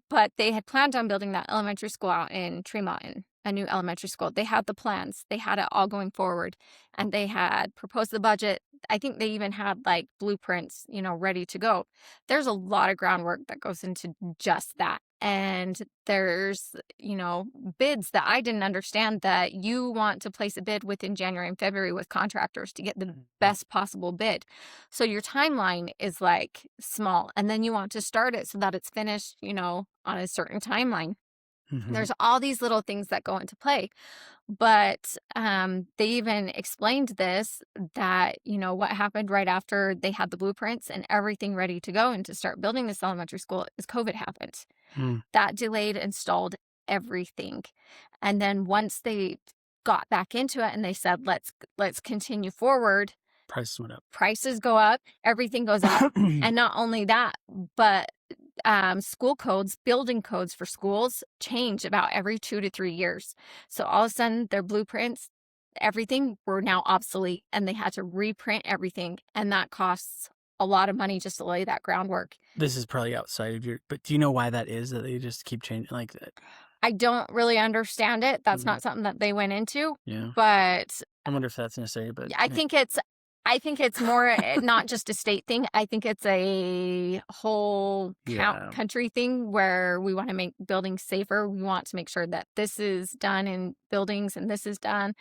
but they had planned on building that elementary school out in Tremont, a new elementary school. They had the plans. They had it all going forward, and they had proposed the budget. I think they even had like blueprints, ready to go. There's a lot of groundwork that goes into just that. And there's, bids that I didn't understand that you want to place a bid within January and February with contractors to get the best possible bid. So your timeline is like small, and then you want to start it so that it's finished, on a certain timeline. Mhm. There's all these little things that go into play. But they even explained this that, what happened right after they had the blueprints and everything ready to go and to start building this elementary school is COVID happened. Mm. That delayed and stalled everything. And then once they got back into it and they said, let's continue forward, Prices went up. prices go up, everything goes up. And not only that, but school codes, building codes for schools change about every 2 to 3 years. So all of a sudden, their blueprints, everything were now obsolete, and they had to reprint everything. And that costs a lot of money just to lay that groundwork. This is probably outside of but do you know why that is, that they just keep changing like that? I don't really understand it. That's Mhm. not something that they went into, Yeah. but I wonder if that's necessary, but I think it's more not just a state thing. I think it's a whole yeah. country thing where we want to make buildings safer. We want to make sure that this is done in buildings and this is done.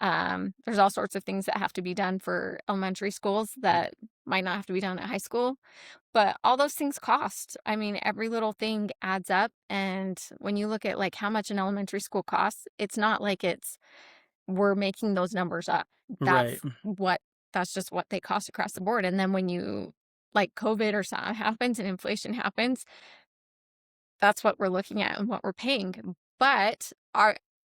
There's all sorts of things that have to be done for elementary schools that might not have to be done at high school. But all those things cost. I mean, every little thing adds up. And when you look at like how much an elementary school costs, it's not like we're making those numbers up. Right. That's just what they cost across the board. And then when like COVID or something happens and inflation happens, that's what we're looking at and what we're paying. But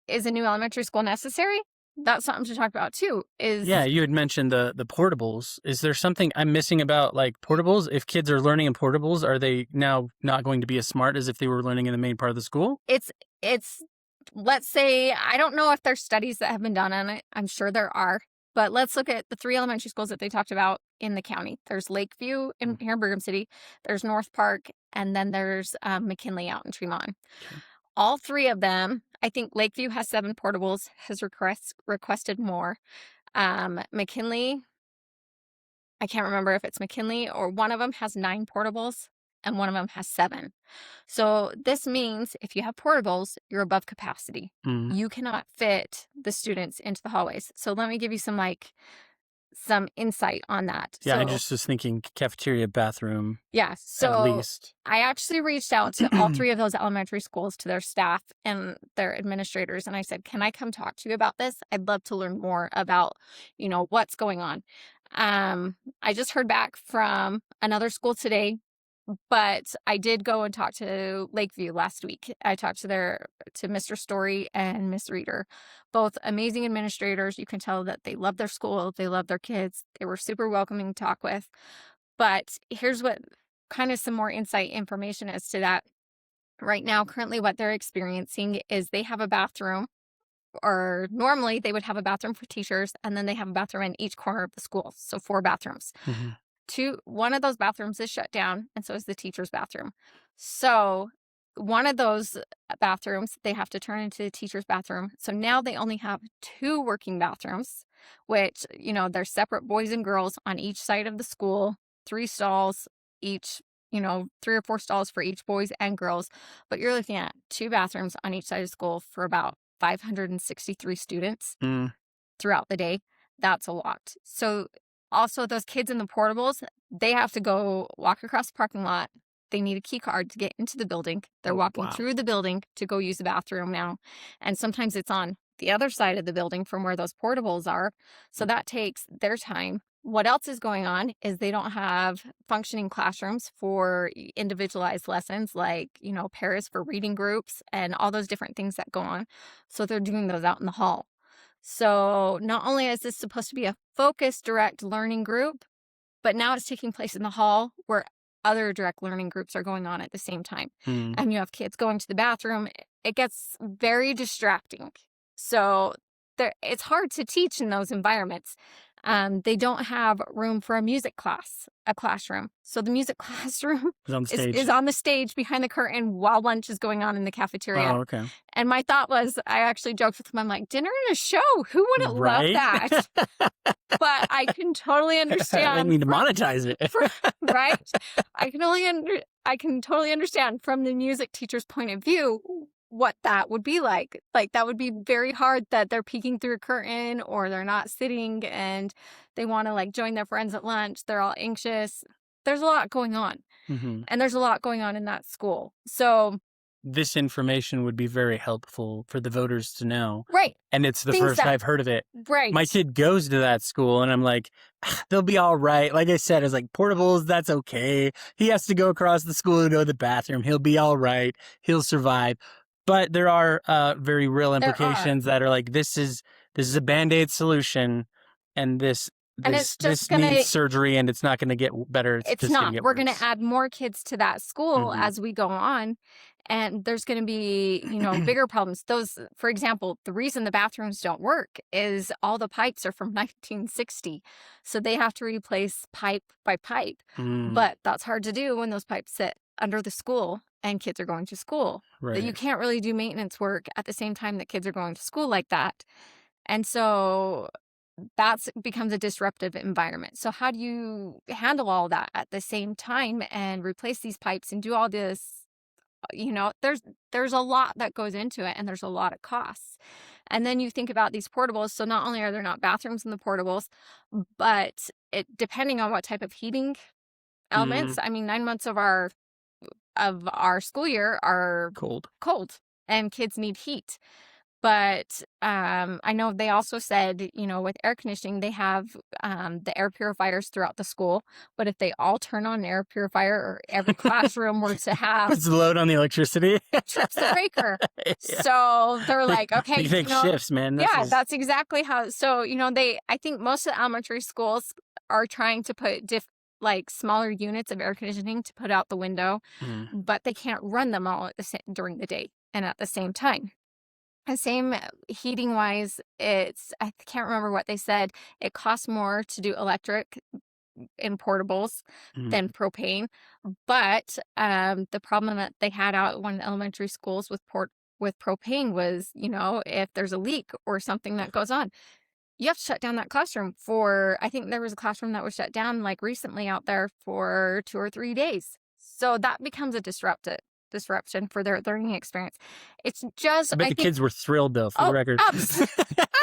is a new elementary school necessary? That's something to talk about too. Yeah, you had mentioned the portables. Is there something I'm missing about like portables? If kids are learning in portables, are they now not going to be as smart as if they were learning in the main part of the school? it's let's say, I don't know if there's studies that have been done on it. I'm sure there are. But let's look at the 3 elementary schools that they talked about in the county. There's Lakeview here in Brigham City, there's North Park, and then there's McKinley out in Tremont. Okay. All 3 of them, I think Lakeview has 7 portables, has requested more. McKinley, I can't remember if it's McKinley or one of them has 9 portables and one of them has 7. So this means if you have portables, you're above capacity. Mm. You cannot fit the students into the hallways. So let me give you some insight on that. Yeah, I So, just was thinking cafeteria, bathroom, yeah. at So least. I actually reached out to all 3 of those elementary schools, to their staff and their administrators. And I said, can I come talk to you about this? I'd love to learn more about, what's going on. I just heard back from another school today, but I did go and talk to Lakeview last week. I talked to Mr. Story and Miss Reeder, both amazing administrators. You can tell that they love their school, they love their kids. They were super welcoming to talk with. But here's what kind of some more insight information as to that. Right now, currently, what they're experiencing is they have a bathroom, or normally they would have a bathroom for teachers, and then they have a bathroom in each corner of the school. So 4 bathrooms. Mhm. One of those bathrooms is shut down, and so is the teacher's bathroom. So one of those bathrooms they have to turn into the teacher's bathroom. So now they only have 2 working bathrooms, which, they're separate boys and girls on each side of the school, 3 stalls each, 3 or 4 stalls for each boys and girls. But you're looking at 2 bathrooms on each side of school for about 563 students Mm. throughout the day. That's a lot. So also those kids in the portables, they have to go walk across the parking lot. They need a key card to get into the building. They're Oh, walking wow. through the building to go use the bathroom now. And sometimes it's on the other side of the building from where those portables are. So that takes their time. What else is going on is they don't have functioning classrooms for individualized lessons, like, pairs for reading groups and all those different things that go on. So they're doing those out in the hall. So not only is this supposed to be a focused, direct learning group, but now it's taking place in the hall where other direct learning groups are going on at the same time. Mm. And you have kids going to the bathroom, it gets very distracting. So it's hard to teach in those environments. They don't have room for a music class, a classroom. So the music classroom It's on the is stage. on the stage behind the curtain while lunch is going on in the cafeteria. Oh, okay. And my thought was, I actually joked with him, I'm like, dinner and a show, who wouldn't love Right? that? But I can totally I understand. need to monetize it. Right? I can totally understand from the music teacher's point of view what that would be like. Like, that would be very hard that they're peeking through a curtain or they're not sitting and they want to like join their friends at lunch. They're all anxious. There's a lot going on. Mhm. And there's a lot going on in that school. So This information would be very helpful for the voters to know. right. And it's the Things first that- I've heard of it. Right. My kid goes to that school and I'm like, they'll be all right. Like I said, it's like portables, that's okay. He has to go across the school to go to the bathroom. He'll be all right. He'll survive. But there are very real implications that are like, this is a Band-Aid solution, and this it's just gonna- needs surgery, and it's not going to get better. It's just not. gonna get We're going worse. to add more kids to that school Mhm. as we go on. And there's going to be, bigger problems. Those, for example, the reason the bathrooms don't work is all the pipes are from 1960. So they have to replace pipe by pipe. Mm, But that's hard to do when those pipes sit under the school and kids are going to school. right. That you can't really do maintenance work at the same time that kids are going to school like that. And so that becomes a disruptive environment. So how do you handle all that at the same time and replace these pipes and do all this? There's a lot that goes into it, and there's a lot of costs. And then you think about these portables. So not only are there not bathrooms in the portables, but depending on what type of heating elements, I mean, 9 months of our school year are Cold. and kids need heat. But I know they also said, with air conditioning, they have the air purifiers throughout the school. But if they all turn on an air purifier, or every classroom were to have, Puts the load on the electricity. it trips the breaker. Yeah. So they're like, okay, You take shifts, man. that's exactly how. So I think most of the elementary schools are trying to put smaller units of air conditioning to put out the window, but they can't run them all during the day and at the same time. And same heating wise, I can't remember what they said. It costs more to do electric in portables than propane. But the problem that they had out at one of the elementary schools with propane was, if there's a leak or something that goes on, you have to shut down that classroom I think there was a classroom that was shut down like recently out there for 2 or 3 days. So that becomes a disruption for their learning experience. It's just, I bet the kids were thrilled, though, for the record.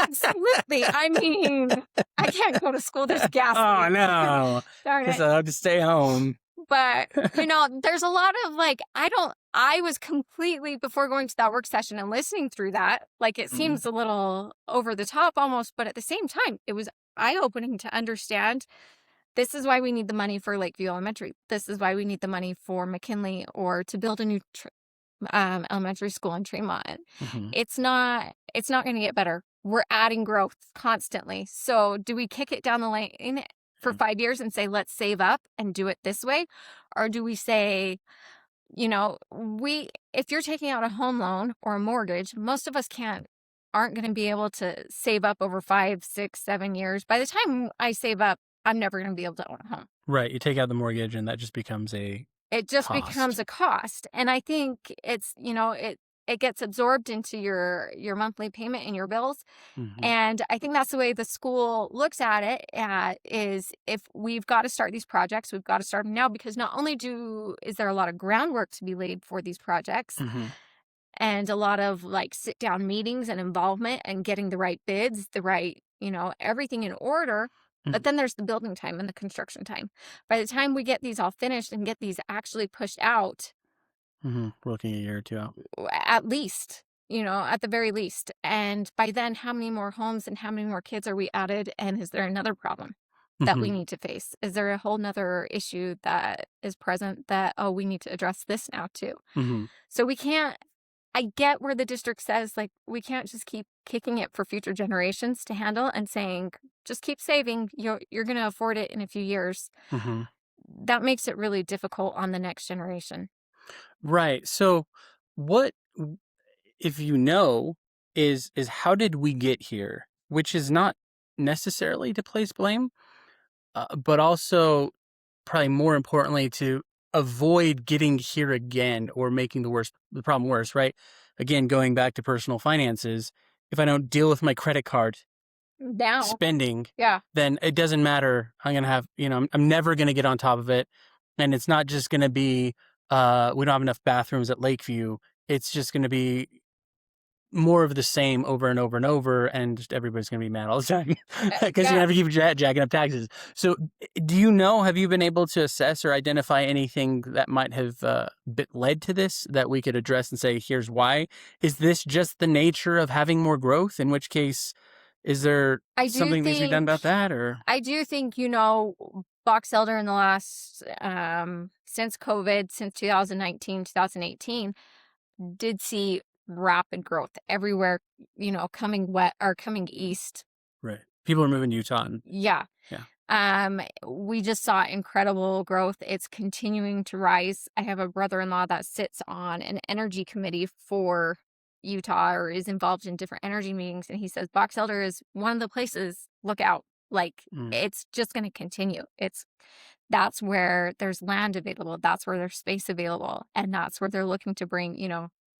Absolutely. I mean, I can't go to school. There's gas. Oh, no. Darn Guess it. I'll have to stay home. But, there's a lot of I was completely, before going to that work session and listening through that, it seems a little over the top almost, but at the same time, it was eye-opening to understand this is why we need the money for Lakeview Elementary. This is why we need the money for McKinley or to build a new elementary school in Tremont. It's not going to get better. We're adding growth constantly. So do we kick it down the lane for 5 years and say, let's save up and do it this way? Or do we say, if you're taking out a home loan or a mortgage, most of us aren't going to be able to save up over 5, 6, 7 years. By the time I save up, I'm never going to be able to own a home. Right. You take out the mortgage and that just becomes becomes a cost. And I think it's, it gets absorbed into your monthly payment and your bills. And I think that's the way the school looks at it, is if we've got to start these projects, we've got to start them now, because not only is there a lot of groundwork to be laid for these projects, and a lot of sit down meetings and involvement and getting the right bids, the right, everything in order. But then there's the building time and the construction time. By the time we get these all finished and get these actually pushed out, we're looking a year or two out. At least, at the very least. And by then, how many more homes and how many more kids are we added? And is there another problem that we need to face? Is there a whole nother issue that is present that, we need to address this now too? So we can't, I get where the district says, we can't just keep kicking it for future generations to handle and saying, just keep saving. You're going to afford it in a few years. that makes it really difficult on the next generation. Right. So what, if you know, is how did we get here? Which is not necessarily to place blame, but also probably more importantly to avoid getting here again or making the problem worse, right? Again, going back to personal finances, if I don't deal with my credit card Now, spending, yeah, then it doesn't matter. I'm going to have, I'm never going to get on top of it. And it's not just going to be, we don't have enough bathrooms at Lakeview. It's just going to be more of the same over and over and over, and just everybody's going to be mad all the time because you're yeah. going to have to keep jacking up taxes. So have you been able to assess or identify anything that might have led to this that we could address and say, here's why? Is this just the nature of having more growth? In which case, is there I do something that needs to be done think, about that? Or I do think, Box Elder in the last, since COVID, since 2019, 2018, did see rapid growth everywhere, coming east. right, people are moving to Utah. And, Yeah. yeah. We just saw incredible growth. It's continuing to rise. I have a brother-in-law that sits on an energy committee for Utah, or is involved in different energy meetings, and he says Box Elder is one of the places. Look out. Like, Mm, it's just going to continue. That's where there's land available. That's where there's space available. And that's where they're looking to bring,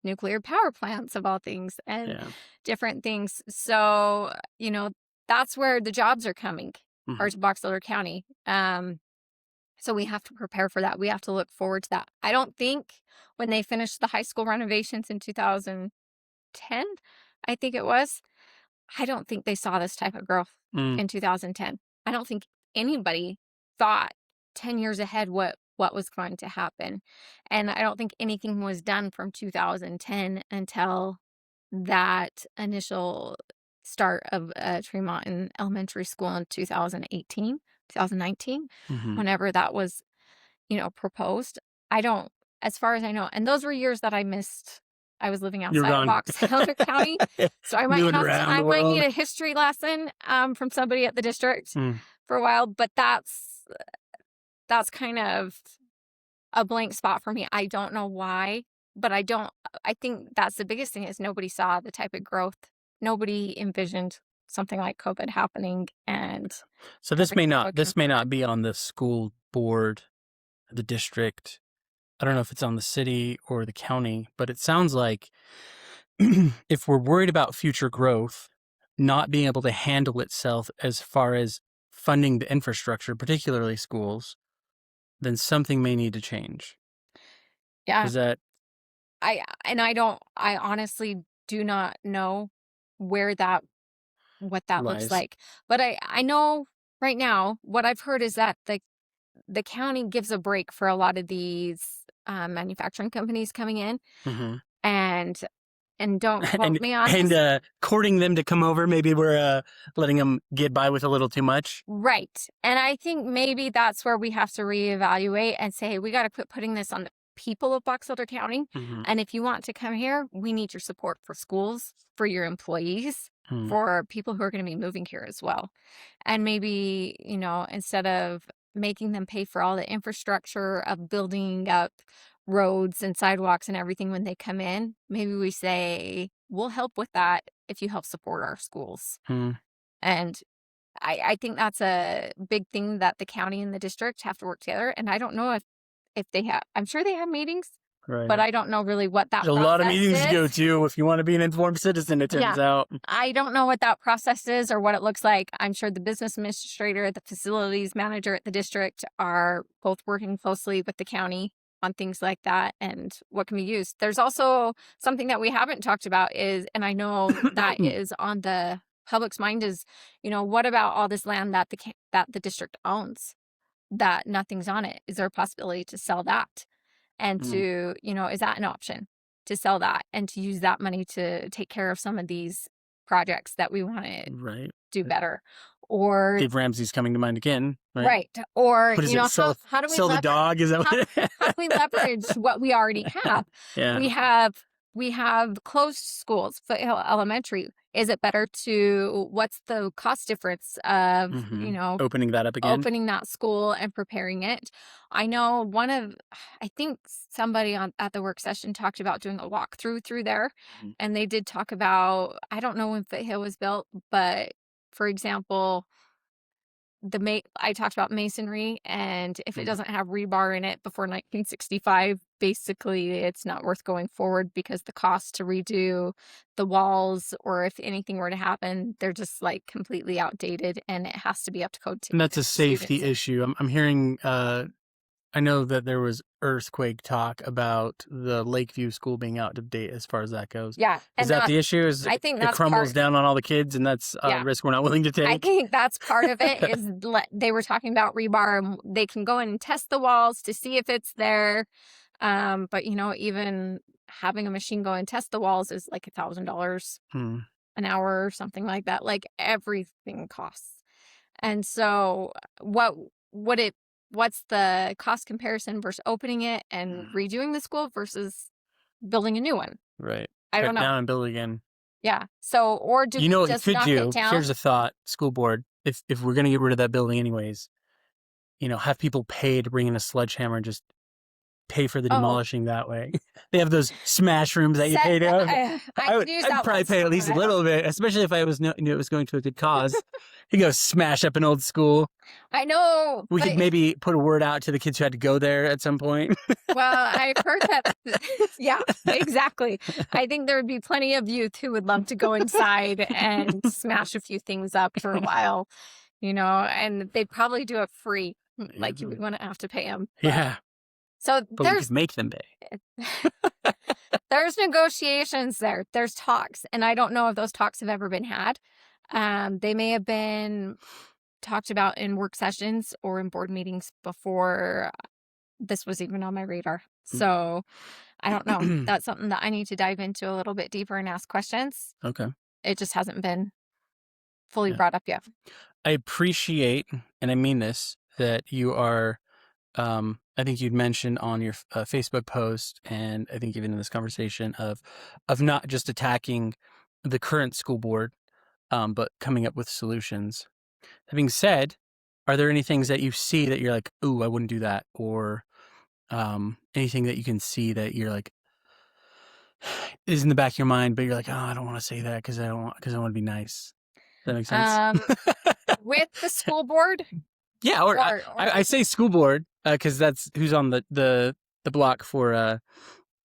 nuclear power plants of all things and yeah. different things. So, that's where the jobs are coming, Mhm. are to Box Elder County. So we have to prepare for that. We have to look forward to that. I don't think when they finished the high school renovations in 2010, I think it was, I don't think they saw this type of growth Mm, in 2010. I don't think anybody thought 10 years ahead what was going to happen. And I don't think anything was done from 2010 until that initial start of Tremont Elementary School in 2018, 2019, mhm. whenever that was, proposed. I don't, as far as I know, and those were years that I missed. I was living You're outside of gone. Box Elder County, so Moving around I the might need world. a history lesson from somebody at the district Mm. for a while. But that's kind of a blank spot for me. I don't know why, but I think that's the biggest thing, is nobody saw the type of growth. Nobody envisioned something like COVID happening, and So everything looking this may forward. not be on the school board, the district. I don't know if it's on the city or the county, but it sounds like if we're worried about future growth not being able to handle itself as far as funding the infrastructure, particularly schools, then something may need to change. Yeah, Is that I honestly do not know where that what that looks lies? like. But I know right now what I've heard is that the county gives a break for a lot of these manufacturing companies coming in, Hmm. and don't quote And me on this. courting them to come over, maybe we're letting them get by with a little too much. Right. And I think maybe that's where we have to reevaluate and say, we got to quit putting this on the people of Box Elder County. Hmm. And if you want to come here, we need your support for schools, for your employees, for people who are going to be moving here as well. And maybe, instead of making them pay for all the infrastructure of building up roads and sidewalks and everything when they come in, maybe we say, we'll help with that if you help support our schools. Hmm. And I think that's a big thing, that the county and the district have to work together. And I don't know if they have, I'm sure they have meetings, Right. but I don't know really what that There's a lot of process meetings to go is. to if you want to be an informed citizen, it Yeah. turns out. I don't know what that process is or what it looks like. I'm sure the business administrator, the facilities manager at the district are both working closely with the county on things like that and what can be used. There's also something that we haven't talked about is, and I know that is on the public's mind, is, what about all this land that the district owns, that nothing's on it? Is there a possibility to sell that? And Mm, to, is that an option, to sell that and to use that money to take care of some of these projects that we want to right. do better? Or, Dave Ramsey's coming to mind again, right? right. Or, What is it? how do we Sell the leverage, dog? Is that how, what how do we leverage what we already have? Yeah. We have closed schools, Foothill Elementary. is it better to, what's the cost difference of, Opening that up again. opening that school and preparing it? I know I think somebody at the work session talked about doing a walkthrough through there. Mhm. And they did talk about, I don't know when Foothill was built, but for example, I talked about masonry, and if it Mhm. doesn't have rebar in it before 1965, basically it's not worth going forward because the cost to redo the walls, or if anything were to happen, they're just like completely outdated and it has to be up to code to And that's a get safety students in. issue. I'm hearing. I know that there was earthquake talk about the Lakeview school being out of date as far as that goes. Yeah, Is and that the issue? Is I think it that's crumbles part. down on all the kids, and that's a Yeah, risk we're not willing to I take? think that's part of it. Is they were talking about rebar, and they can go in and test the walls to see if it's there. But even having a machine go and test the walls is like $1,000 Hmm. an hour or something like that. Like everything costs. And so what would it what's the cost comparison versus opening it and redoing the school versus building a new one? Right. I Tear don't it know. down and build it again. Yeah. So, or do You we know what you just could knock it do? Here's down? a thought, school board. If we're gonna get rid of that building anyways, have people pay to bring in a sledgehammer and just pay for the Oh, demolishing that way. They have those smash rooms that you set. pay to. I could use I'd that probably one pay at least a sometime. little bit, especially if I knew it was going to a good cause. You go smash up an old school. I know, We but could maybe put a word out to the kids who had to go there at some point. well, I've heard that. Yeah, exactly. I think there would be plenty of youth who would love to go inside and smash a few things up for a while, and they'd probably do it free. Like you wouldn't have to pay them. Yeah, So but we could make them pay. there's negotiations there. There's talks, and I don't know if those talks have ever been had. They may have been talked about in work sessions or in board meetings before this was even on my radar. So I don't know. That's something that I need to dive into a little bit deeper and ask questions. Okay. It just hasn't been fully Yeah. brought up yet. I appreciate, and I mean this, that you are, I think you'd mentioned on your Facebook post, and I think even in this conversation of not just attacking the current school board, but coming up with solutions. That being said, are there any things that you see that you're like, ooh, I wouldn't do that? Or anything that you can see that you're like, is in the back of your mind, but you're like, oh, I don't want to say that because I want to be nice. Does that make sense? With the school board? Yeah, or I say school board because that's who's on the block for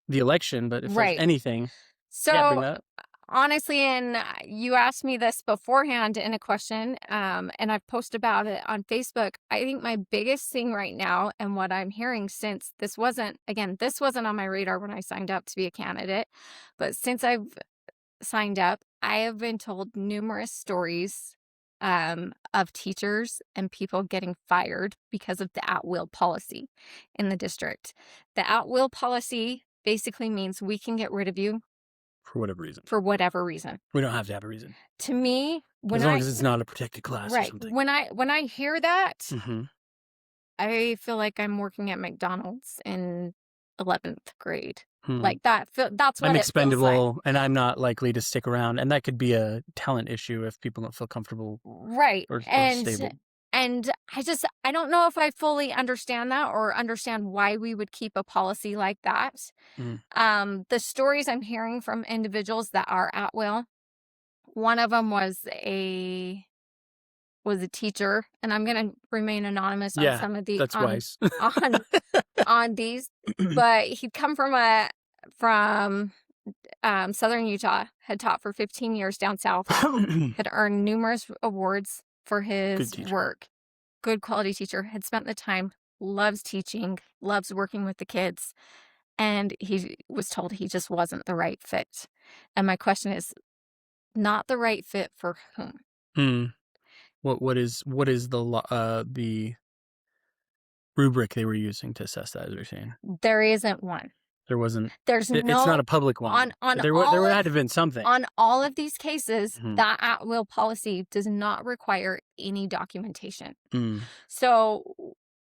the election. But if there's anything, yeah, bring So that up. honestly, and you asked me this beforehand in a question, and I've posted about it on Facebook. I think my biggest thing right now, and what I'm hearing since this wasn't on my radar when I signed up to be a candidate, but since I've signed up, I have been told numerous stories of teachers and people getting fired because of the at-will policy in the district. The at-will policy basically means we can get rid of you For whatever reason. for whatever reason. We don't have to have a reason. To me, As long as it's not a protected class or something. when I hear that, Mm-hmm. I feel like I'm working at McDonald's in 11th grade. Hmm. Like that. That's what I'm it feels like. expendable, and I'm not likely to stick around. And that could be a talent issue if people don't feel comfortable Right. or stable. And I don't know if I fully understand that or understand why we would keep a policy like that. The stories I'm hearing from individuals that are at will, one of them was a teacher, and I'm going to remain anonymous on some of the that's wise. on these, but he'd come from Southern Utah, had taught for 15 years down south, had earned numerous awards for his work. Good quality teacher, had spent the time, loves teaching, loves working with the kids, and he was told he just wasn't the right fit. And my question is, not the right fit for whom? What is the rubric they were using to assess that, as you're saying? There isn't one. There wasn't. It's not a public one. There had to have been something. On all of these cases, that at-will policy does not require any documentation. So,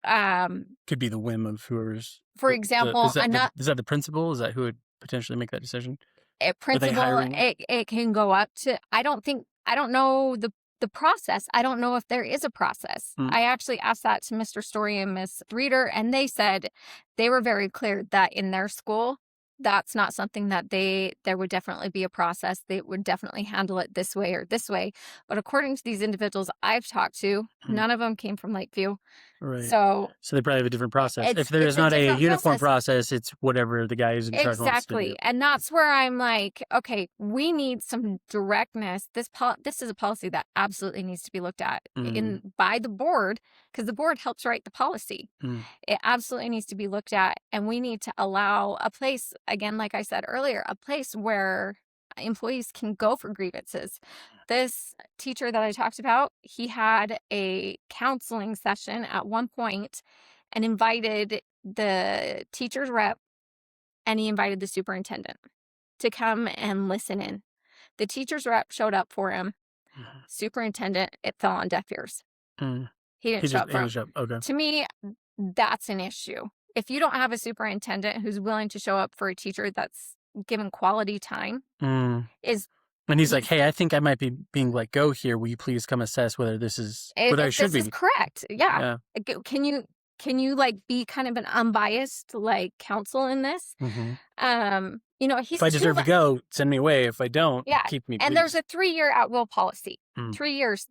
could be the whim of whoever's. For example, is that the principal? Is that who would potentially make that decision? a Are they principal, hiring? it can go up to, I don't know the process. I don't know if there is a process. Mm, I actually asked that to Mr. Story and Miss Reader, and they said they were very clear that in their school, that's not something that there would definitely be a process. They would definitely handle it this way or this way. But according to these individuals I've talked to, mm, none of them came from Lakeview. right. So So they probably have a different process. If there is it's a not a different uniform process. process, it's whatever the guy who's in charge wants to do. Exactly. And that's where I'm like, okay, we need some directness. This is a policy that absolutely needs to be looked at Mm, in by the board, because the board helps write the policy. mm, It absolutely needs to be looked at, and we need to allow a place, again, like I said earlier, a place where employees can go for grievances. This teacher that I talked about, he had a counseling session at one point and invited the teacher's rep, and he invited the superintendent to come and listen in. The teacher's rep showed up for him. mhm, Superintendent, it fell on deaf ears. mm. He didn't show up He for him. just showed up. Okay. To me, that's an issue. If you don't have a superintendent who's willing to show up for a teacher that's given quality time, Mm. is And he's like, "Hey, I think I might be being let go here. Will you please come assess whether I if should this is be?" correct, yeah. Yeah. Can you like be kind of an unbiased like counsel in this? Hmm. He's If I deserve to go, send me away. If I don't, yeah. keep me, And there's please. a 3-year at will policy. Mm, 3 years,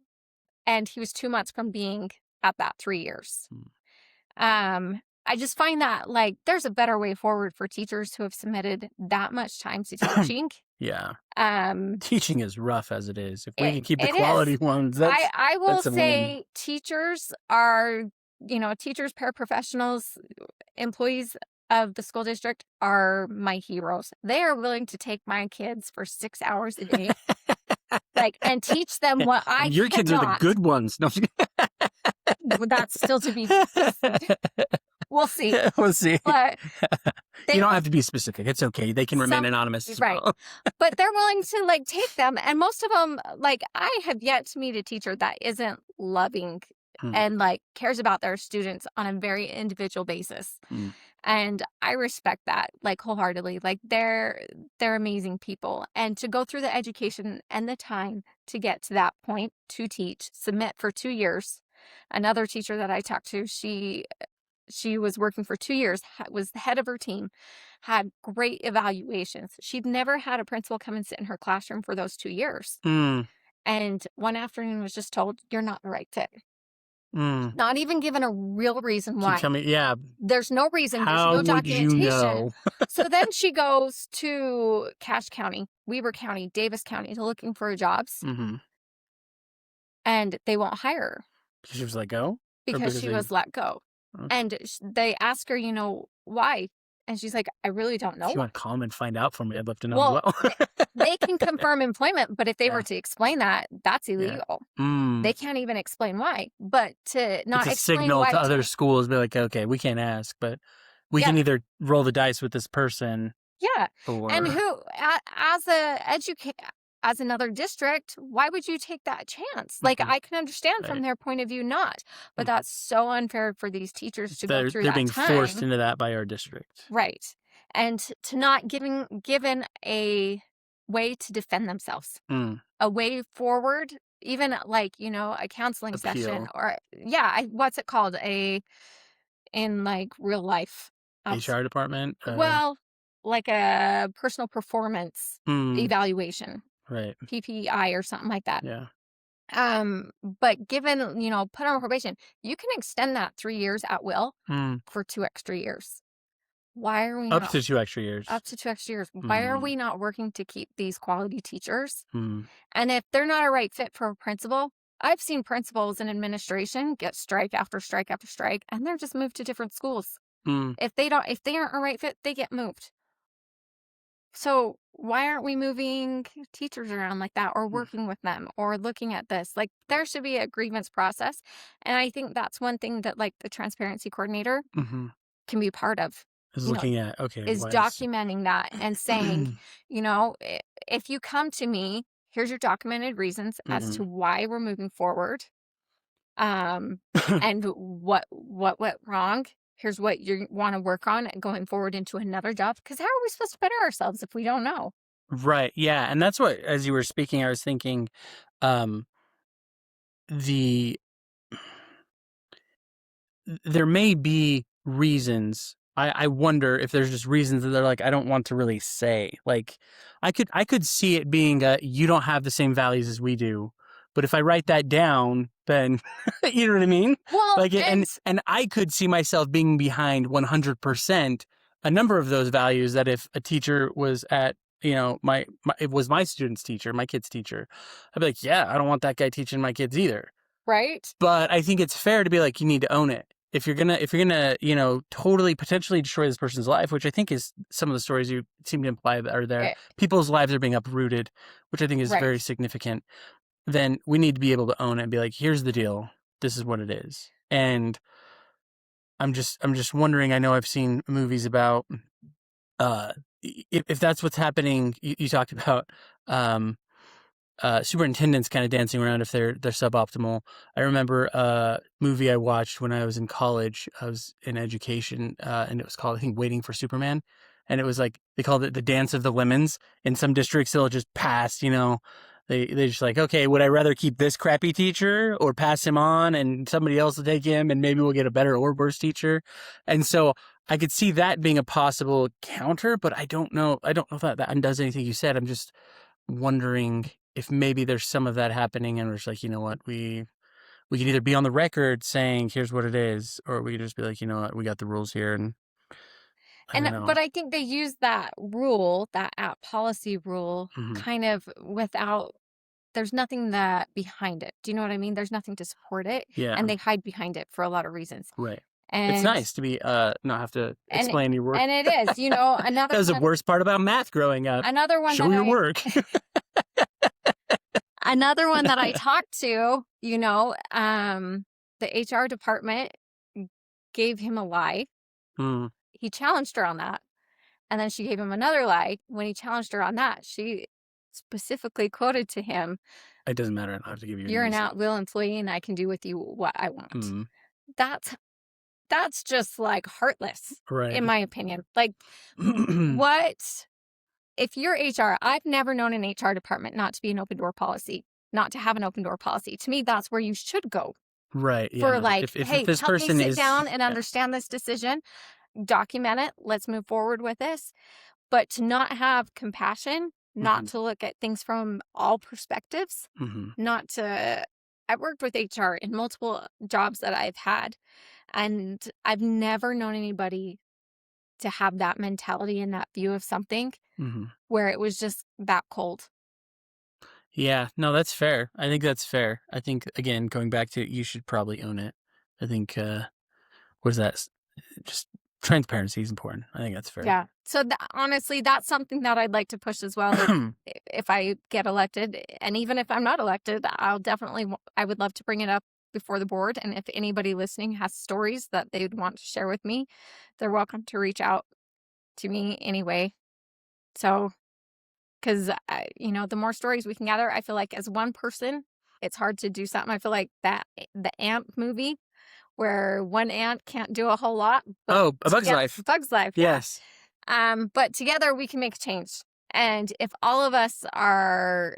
and he was 2 months from being at that 3 years. mm. I just find that like there's a better way forward for teachers who have submitted that much time to teaching. Yeah. Um, Teaching is rough as it is. If we it can keep the it is. quality ones, I will that's a win. say teachers are, teachers, paraprofessionals, employees of the school district are my heroes. They are willing to take my kids for 6 hours a day, like, and teach them what I Your kids are the cannot. good ones. No, I'm just That's still to be. kidding. We'll see. We'll see. But You don't have to be specific. It's okay. They can remain some anonymous as right. well. But they're willing to like take them, and most of them, like, I have yet to meet a teacher that isn't loving Mm, and like cares about their students on a very individual basis. mm, And I respect that like wholeheartedly. Like they're amazing people, and to go through the education and the time to get to that point to teach, submit for 2 years. Another teacher that I talked to, she was working for 2 years, was the head of her team, had great evaluations. She'd never had a principal come and sit in her classroom for those 2 years. mm, And one afternoon was just told, "You're not the right fit." mm. Not even given a real reason Can you why. tell me? Yeah. There's no reason, there's How no would you documentation. know? So then she goes to Cache County, Weber County, Davis County to looking for jobs, Mm-hmm. and they won't hire her Because she was let go? Or because she was let go. Okay. And they ask her, why? And she's like, "I really don't If know." you want to call 'em and find out for me, I'd love to know Well, as well. they can confirm employment, but if they Yeah. were to explain that, that's Yeah. illegal. Mm. They can't even explain why. But to not It's a explain signal why to other schools, be like, okay, we can't ask, but we can yeah, either roll the dice with this person yeah. And or who, as another district, why would you take that chance? Like, Mhm. I can understand from Right. their point of view, not, but Mhm. that's so unfair for these teachers to go they're through they're that being forced time. into that by our district. Right. And to not given a way to defend themselves, Mm. a way forward, even like, a counseling session, Appeal. or yeah, what's it called? In like real life. HR department. Well, like a personal performance Mm. evaluation, Right. PPI or something like that. Yeah. But given, put on probation, you can extend that 3 years at will Mm. for 2 extra years. Why are we Up not to 2 extra years. up to 2 extra years? Why are Mm. we not working to keep these quality teachers? Mm. And if they're not a right fit for a principal, I've seen principals in administration get strike after strike after strike, and they're just moved to different schools. Mm. If they aren't a right fit, they get moved. So why aren't we moving teachers around like that, or Mm. working with them, or looking at this? Like, there should be a grievance process. And I think that's one thing that like the transparency coordinator Mm-hmm. can be part of, Is you know, looking at, okay, is why is documenting that and saying, if you come to me, here's your documented reasons as to Mhm. why we're moving forward. And what went wrong. Here's what you want to work on going forward into another job. Because how are we supposed to better ourselves if we don't know? Right. Yeah. And that's what, as you were speaking, I was thinking, um, the there may be reasons. I wonder if there's just reasons that they're like, I don't want to really say. Like, I could see it being you don't have the same values as we do, but if I write that down, then you know what I mean. Well, Like, and and I could see myself being behind 100% a number of those values. That if a teacher was at my it was my student's teacher, my kid's teacher, I'd be like, yeah, I don't want that guy teaching my kids either. right, But I think it's fair to be like, you need to own it. If you're gonna, totally potentially destroy this person's life, which I think is some of the stories you seem to imply that are there, eh, people's lives are being uprooted, which I think is very right. significant. Then we need to be able to own it and be like, here's the deal. This is what it is. And I'm just wondering, I know I've seen movies about uh if that's what's happening, you talked about um superintendents kind of dancing around if they're suboptimal. I remember a movie I watched when I was in college. I was in education, and it was called, I think, Waiting for Superman. And it was like they called it the dance of the lemons. In some districts, they'll just pass. They just like, okay, would I rather keep this crappy teacher or pass him on and somebody else will take him and maybe we'll get a better or worse teacher. And so I could see that being a possible counter, but I don't know. I don't know if that undoes anything you said. I'm just wondering if maybe there's some of that happening and we're just like, you know what, we can either be on the record saying here's what it is, or we could just be like, you know what, we got the rules here, and I don't know. But I think they use that rule, that app policy rule, Hmm. kind of without. There's nothing that behind it. Do you know what I mean? There's nothing to support it, Yeah, and they hide behind it for a lot of reasons. right. It's And nice to be not have to and explain your work. and it is, That was the worst part about math growing up. another one Show that your I work. another one that I talked to, the HR department gave him a lie. Hmm. He challenged her on that. And then she gave him another lie. When he challenged her on that, she specifically quoted to him, It doesn't matter. I don't have to give you any "You're an reason. at-will employee and I can do with you what I want." Hmm. That's that's just like heartless, in Right. my opinion. Like what if you're HR? I've never known an HR department not to be an open door policy, not to have an open door policy. To me, that's where you should go Right. Yeah. for No. like, If hey, this help me person sit is, down and yeah. understand this decision, document it, let's move forward with this. But to not have compassion, Hmm. not to look at things from all perspectives, Hmm. not to I've worked with HR in multiple jobs that I've had, and I've never known anybody to have that mentality and that view of something Hmm. where it was just that cold. Yeah, no, that's fair. I think that's fair. I think, again, going back to, you should probably own it. I think, what is that? Just transparency is important. I think that's fair. Yeah. So honestly, that's something that I'd like to push as well. If I get elected, and even if I'm not elected, I'll definitely I would love to bring it up before the board. And if anybody listening has stories that they'd want to share with me, they're welcome to reach out to me anyway. So, because the more stories we can gather, I feel like as one person, it's hard to do something. I feel like that the ant movie where one ant can't do a whole lot, but Oh, A Bug's Life. Bug's Life, yeah. Yes. But together we can make a change. And if all of us are,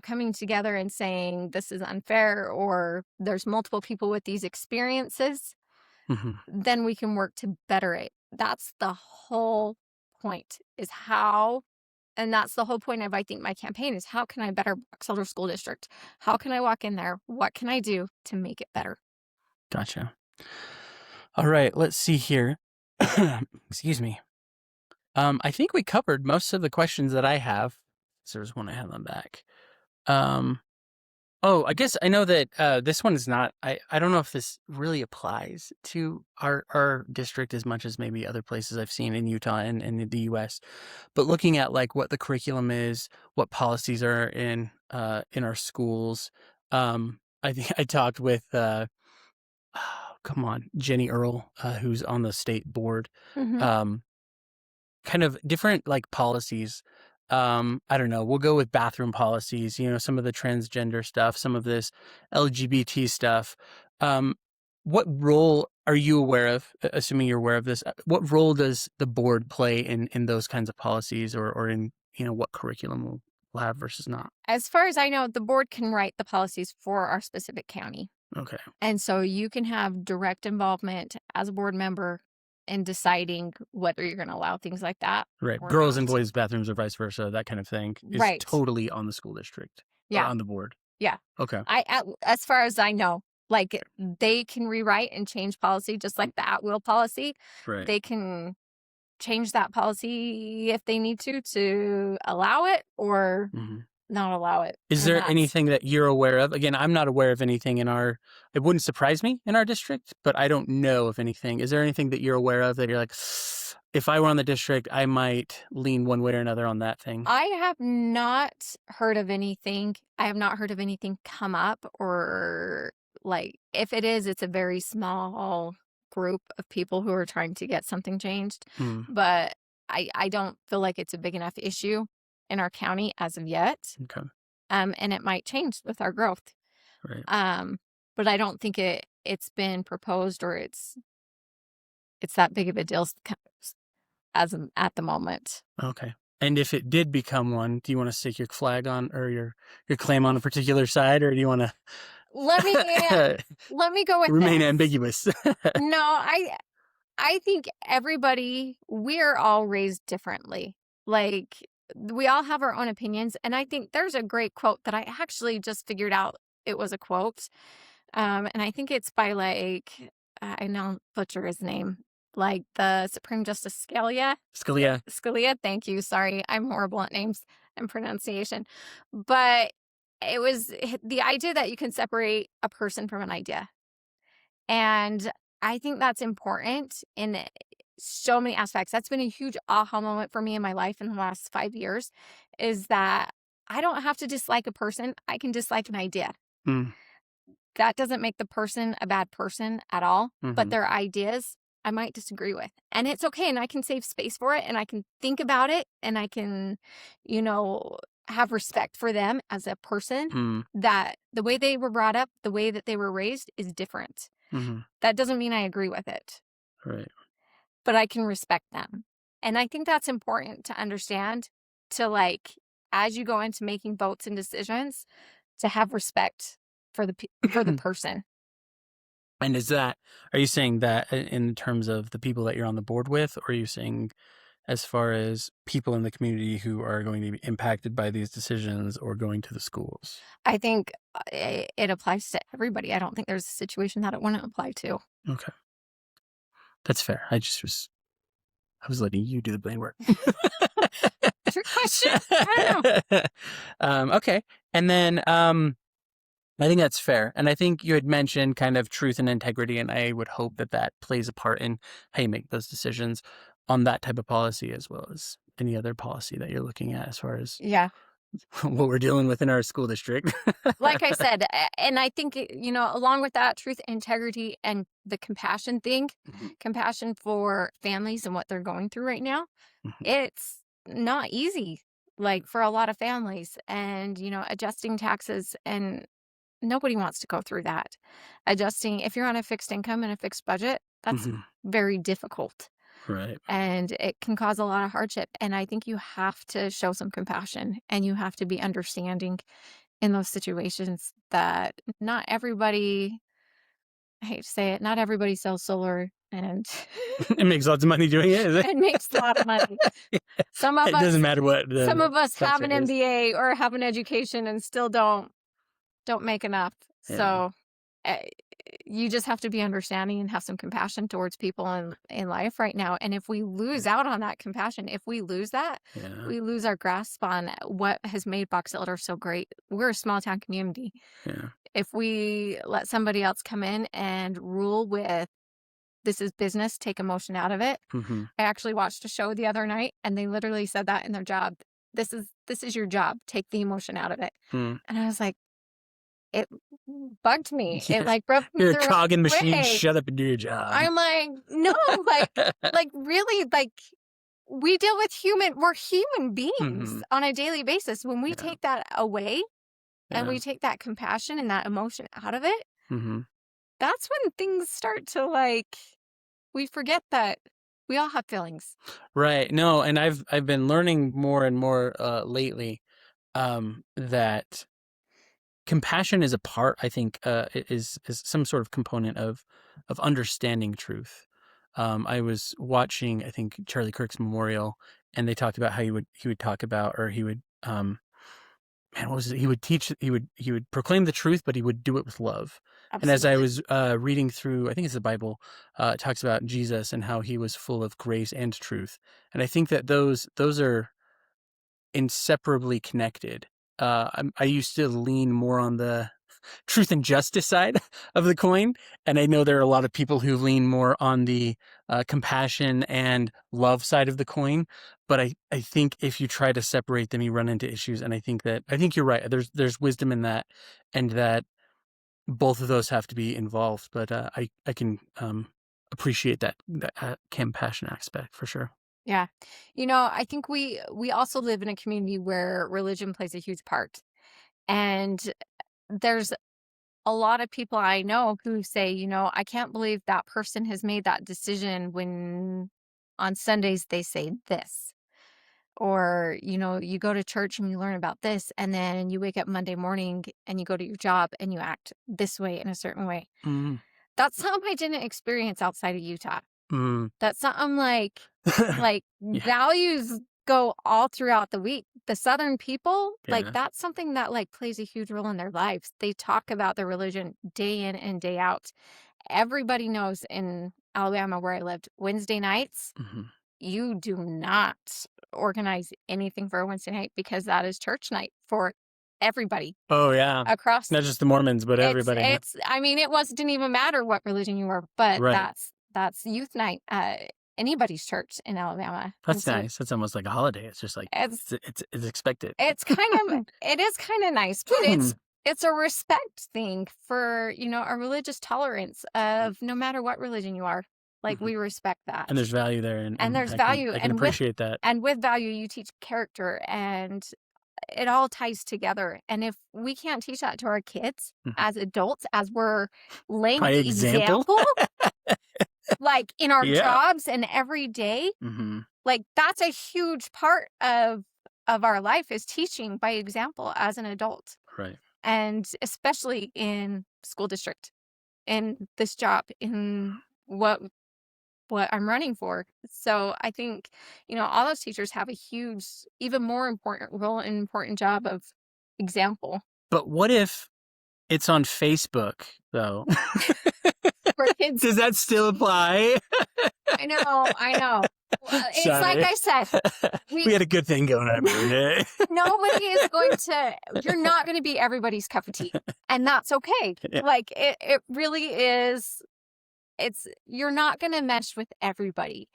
coming together and saying this is unfair or there's multiple people with these experiences, Hmm. then we can work to better it. That's the whole point is how, and that's the whole point of, I think, my campaign is how can I better Box Elder School District? How can I walk in there? What can I do to make it better? Gotcha. All right, let's see here. Excuse me. I think we covered most of the questions that I have. So there's one I have on back. Oh, I guess I know that this one is not. I don't know if this really applies to our district as much as maybe other places I've seen in Utah and in the U.S. But looking at like what the curriculum is, what policies are in our schools. I think I talked with come on, Jenny Earl, who's on the state board. Mm-hmm. Um, Kind of different like policies. I don't know, we'll go with bathroom policies, some of the transgender stuff, some of this LGBT stuff. um what role are you aware of, assuming you're aware of this, what role does the board play in those kinds of policies, or in what curriculum we'll have versus not. As far as I know, the board can write the policies for our specific county. Okay. And so you can have direct involvement as a board member in deciding whether you're going to allow things like that Right. or Girls and not. boys bathrooms or vice versa, that kind of thing is Right. totally on the school district or Yeah. on the board. Yeah. Okay. As far as I know, like they can rewrite and change policy just like the at-will policy. Right. They can change that policy if they need to allow it or not allow it. Is there anything that you're aware of? Again, I'm not aware of anything it wouldn't surprise me in our district, but I don't know of anything. Is there anything that you're aware of that you're like, if I were on the district, I might lean one way or another on that thing? I have not heard of anything. I have not heard of anything come up, or like if it is, it's a very small group of people who are trying to get something changed. But I don't feel like it's a big enough issue in our county as of yet. Okay. And it might change with our growth. Right. But I don't think it's been proposed or it's that big of a deal at the moment. Okay. And if it did become one, do you want to stake your flag on or your claim on a particular side, or do you want to let me go with remain this. ambiguous? No, I think we're all raised differently. Like we all have our own opinions, and I think there's a great quote that I actually just figured out it was a quote. And I think it's by I now butcher his name, like the Supreme Justice Scalia. Scalia, thank you. Sorry, I'm horrible at names and pronunciation. But it was the idea that you can separate a person from an idea. And I think that's important in so many aspects. That's been a huge aha moment for me in my life in the last 5 years, is that I don't have to dislike a person. I can dislike an idea. That doesn't make the person a bad person at all, but their ideas I might disagree with. And it's okay. And I can save space for it, and I can think about it, and I can, have respect for them as a person, that the way they were brought up, the way that they were raised is different. That doesn't mean I agree with it. Right. But I can respect them. And I think that's important to understand, to as you go into making votes and decisions, to have respect for the person. And are you saying that in terms of the people that you're on the board with, or are you saying as far as people in the community who are going to be impacted by these decisions or going to the schools? I think it applies to everybody. I don't think there's a situation that it wouldn't apply to. Okay. That's fair. I was letting you do the blame work. Trick question. I don't know. Okay. And then I think that's fair. And I think you had mentioned kind of truth and integrity, and I would hope that plays a part in how you make those decisions on that type of policy, as well as any other policy that you're looking at as far as what we're dealing with in our school district. Like I said, and I think, along with that, truth, integrity, and the compassion thing, compassion for families and what they're going through right now, it's not easy, for a lot of families, and, adjusting taxes, and nobody wants to go through that. Adjusting, if you're on a fixed income and a fixed budget, that's very difficult. Right. And it can cause a lot of hardship. And I think you have to show some compassion, and you have to be understanding in those situations that not everybody, I hate to say it, not everybody sells solar and it makes lots of money doing it, is it? It makes a lot of money. Some of it us, doesn't matter what. Some of us have an MBA or have an education and still don't make enough. Yeah. So you just have to be understanding and have some compassion towards people in life right now. And if we lose out on that compassion, if we lose that, we lose our grasp on what has made Box Elder so great. We're a small town community. Yeah. If we let somebody else come in and rule with, this is business, take emotion out of it. I actually watched a show the other night, and they literally said that in their job. This is your job. Take the emotion out of it. And I was like, it bugged me. Yeah. It rubbed me. You're a cog in the machine. Shut up and do your job. I'm like, no, really, we deal with we're human beings on a daily basis. When we take that away and we take that compassion and that emotion out of it, that's when things start to we forget that We all have feelings. Right. No, and I've been learning more and more lately that compassion is a part, I think, is some sort of component of understanding truth. I was watching, I think, Charlie Kirk's memorial, and they talked about how he would talk about, or he would man, what was it? He would teach, he would proclaim the truth, but he would do it with love. And as I Absolutely. was reading through, I think it's the Bible, it talks about Jesus and how he was full of grace and truth. And I think that those are inseparably connected. I used to lean more on the truth and justice side of the coin, and I know there are a lot of people who lean more on the compassion and love side of the coin. But I think if you try to separate them, you run into issues. And I think you're right. There's wisdom in that, and that both of those have to be involved. But I can appreciate that compassion aspect for sure. Yeah. I think we also live in a community where religion plays a huge part. And there's a lot of people I know who say, I can't believe that person has made that decision when on Sundays they say this. Or, you go to church and you learn about this, and then you wake up Monday morning and you go to your job and you act this way in a certain way. Mm, That's something I didn't experience outside of Utah. mm. That's something like Yeah, values go all throughout the week. The Southern people, like yeah. that's something that like plays a huge role in their lives. They talk about their religion day in and day out. Everybody knows in Alabama where I lived, Wednesday nights, Hmm. you do not organize anything for a Wednesday night because that is church night for everybody Oh yeah, across. not just the Mormons, but everybody. Yeah. I mean, didn't even matter what religion you were, but Right. that's youth night at anybody's church in Alabama. And That's so nice. That's almost like a holiday. It's just like it's it's expected. it is kind of nice, but it's a respect thing for, a religious tolerance of no matter what religion you are. Like Mhm. we respect that. And there's value there, And and there's value, I can appreciate that. and with value you teach character, and it all ties together. And if we can't teach that to our kids Mhm. as adults, as we're laying By example. example, like in our Yeah. jobs and every day, Hmm. like that's a huge part of our life is teaching by example as an adult. Right. And especially in school district, in this job, in what I'm running for. So I think, all those teachers have a huge, even more important role and important job of example But what if it's on Facebook though? for kids. Does that still apply? I know, I know. Well, it's like Sorry. I said, We we had a good thing going on here. nobody is going to, you're not going to be everybody's cup of tea. And that's okay. Yeah. Like it really is. You're not going to mesh with everybody.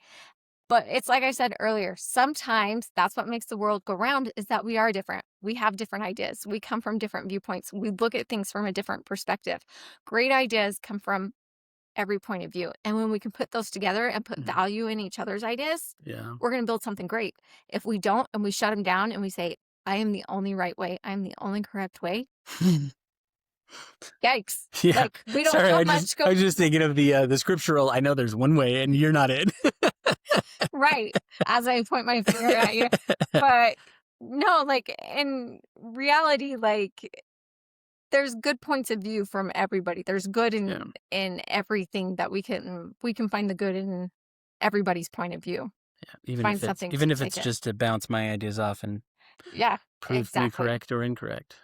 But it's like I said earlier, sometimes that's what makes the world go round is that we are different. We have different ideas. We come from different viewpoints. We look at things from a different perspective. Great ideas come from every point of view. And when we can put those together and put Mhm. value in each other's ideas, Yeah. we're going to build something great. If we don't and we shut them down and we say, I am the only right way, I am the only correct way, yikes. Yeah. Like we don't Sorry, have much I go was just thinking of the scriptural. I know there's one way, and you're not it. right as I point my finger at you. But no, like in reality, like there's good points of view from everybody. There's good Yeah. in everything that we can find the good in everybody's point of view. Yeah. Find something to Even if take it's it. just to bounce my ideas off and Yeah, prove me exactly. correct or incorrect.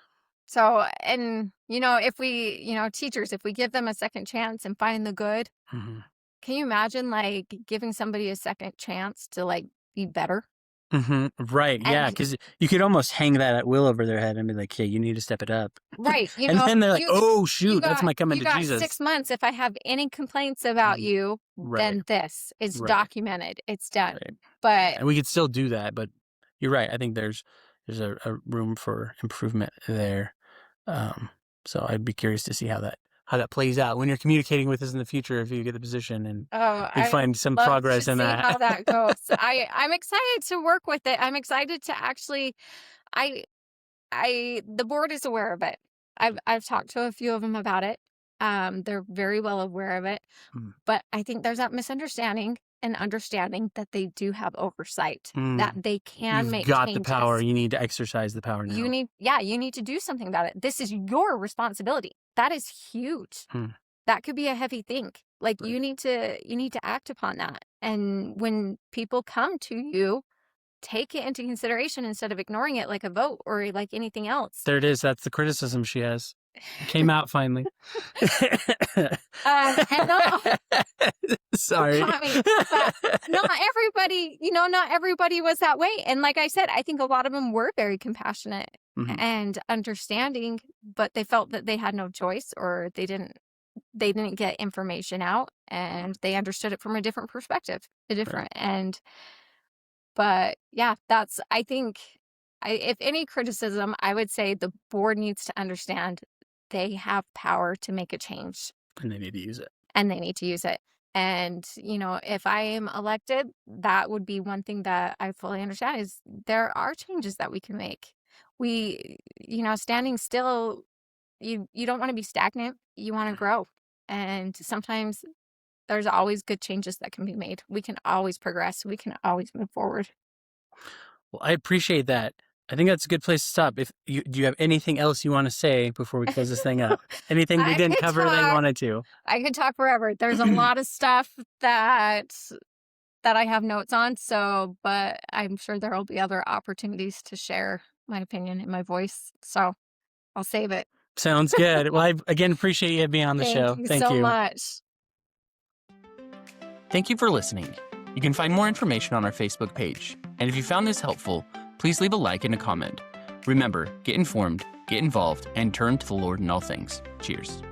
So, and if we, teachers, if we give them a second chance and find the good, Hmm. can you imagine like giving somebody a second chance to like be better? Hmm. Right. Yeah. And Because you could almost hang that at will over their head and be like, "Hey, you need to step it up." right, And then they're like, "Oh you shoot, that's got my coming you to got Jesus." 6 months. If I have any complaints about Mhm. you, Right. then this is Right. documented. It's done. Right. Yeah. But And we could still do that, but you're right. I think there's a room for improvement there. Um, so I'd be curious to see how that plays out when you're communicating with us in the future if you get the position and oh, we I find some love to progress in see how that. that goes. I'm excited to work with it. I'm excited to actually I the board is aware of it. I've talked to a few of them about it. They're very well aware of it. Mm. But I think there's that misunderstanding and understanding that they do have oversight, that Mm. they can You've make got the power. changes. You need to exercise the power now. You need to do something about it. This is your responsibility. That is huge. Hmm. That could be a heavy thing. Like Right. you need to act upon that. And when people come to you, take it into consideration instead of ignoring it like a vote or like anything else. There it is. That's the criticism she has. It came out finally. And Sorry. I mean, but not everybody, not everybody was that way. And like I said, I think a lot of them were very compassionate Mhm. and understanding, but they felt that they had no choice, or they didn't get information out, and they understood it from a different perspective, but yeah, I think, if any criticism, I would say the board needs to understand they have power to make a change, And they need to use it. and they need to use it. And, if I am elected, that would be one thing that I fully understand, is there are changes that we can make. Standing still, you don't want to be stagnant. You want to grow. And sometimes there's always good changes that can be made. We can always progress. We can always move forward. Well, I appreciate that. I think that's a good place to stop. Do you have anything else you want to say before we close this thing up? Anything we I didn't could cover that you talk. wanted to? I could talk forever. There's a lot of stuff that I have notes on, but I'm sure there will be other opportunities to share my opinion and my voice. So I'll save it. Sounds good. Well, I again appreciate you being on the Thank show. you Thank so you. much. Thank you for listening. You can find more information on our Facebook page. And if you found this helpful, please leave a like and a comment. Remember, get informed, get involved, and turn to the Lord in all things. Cheers.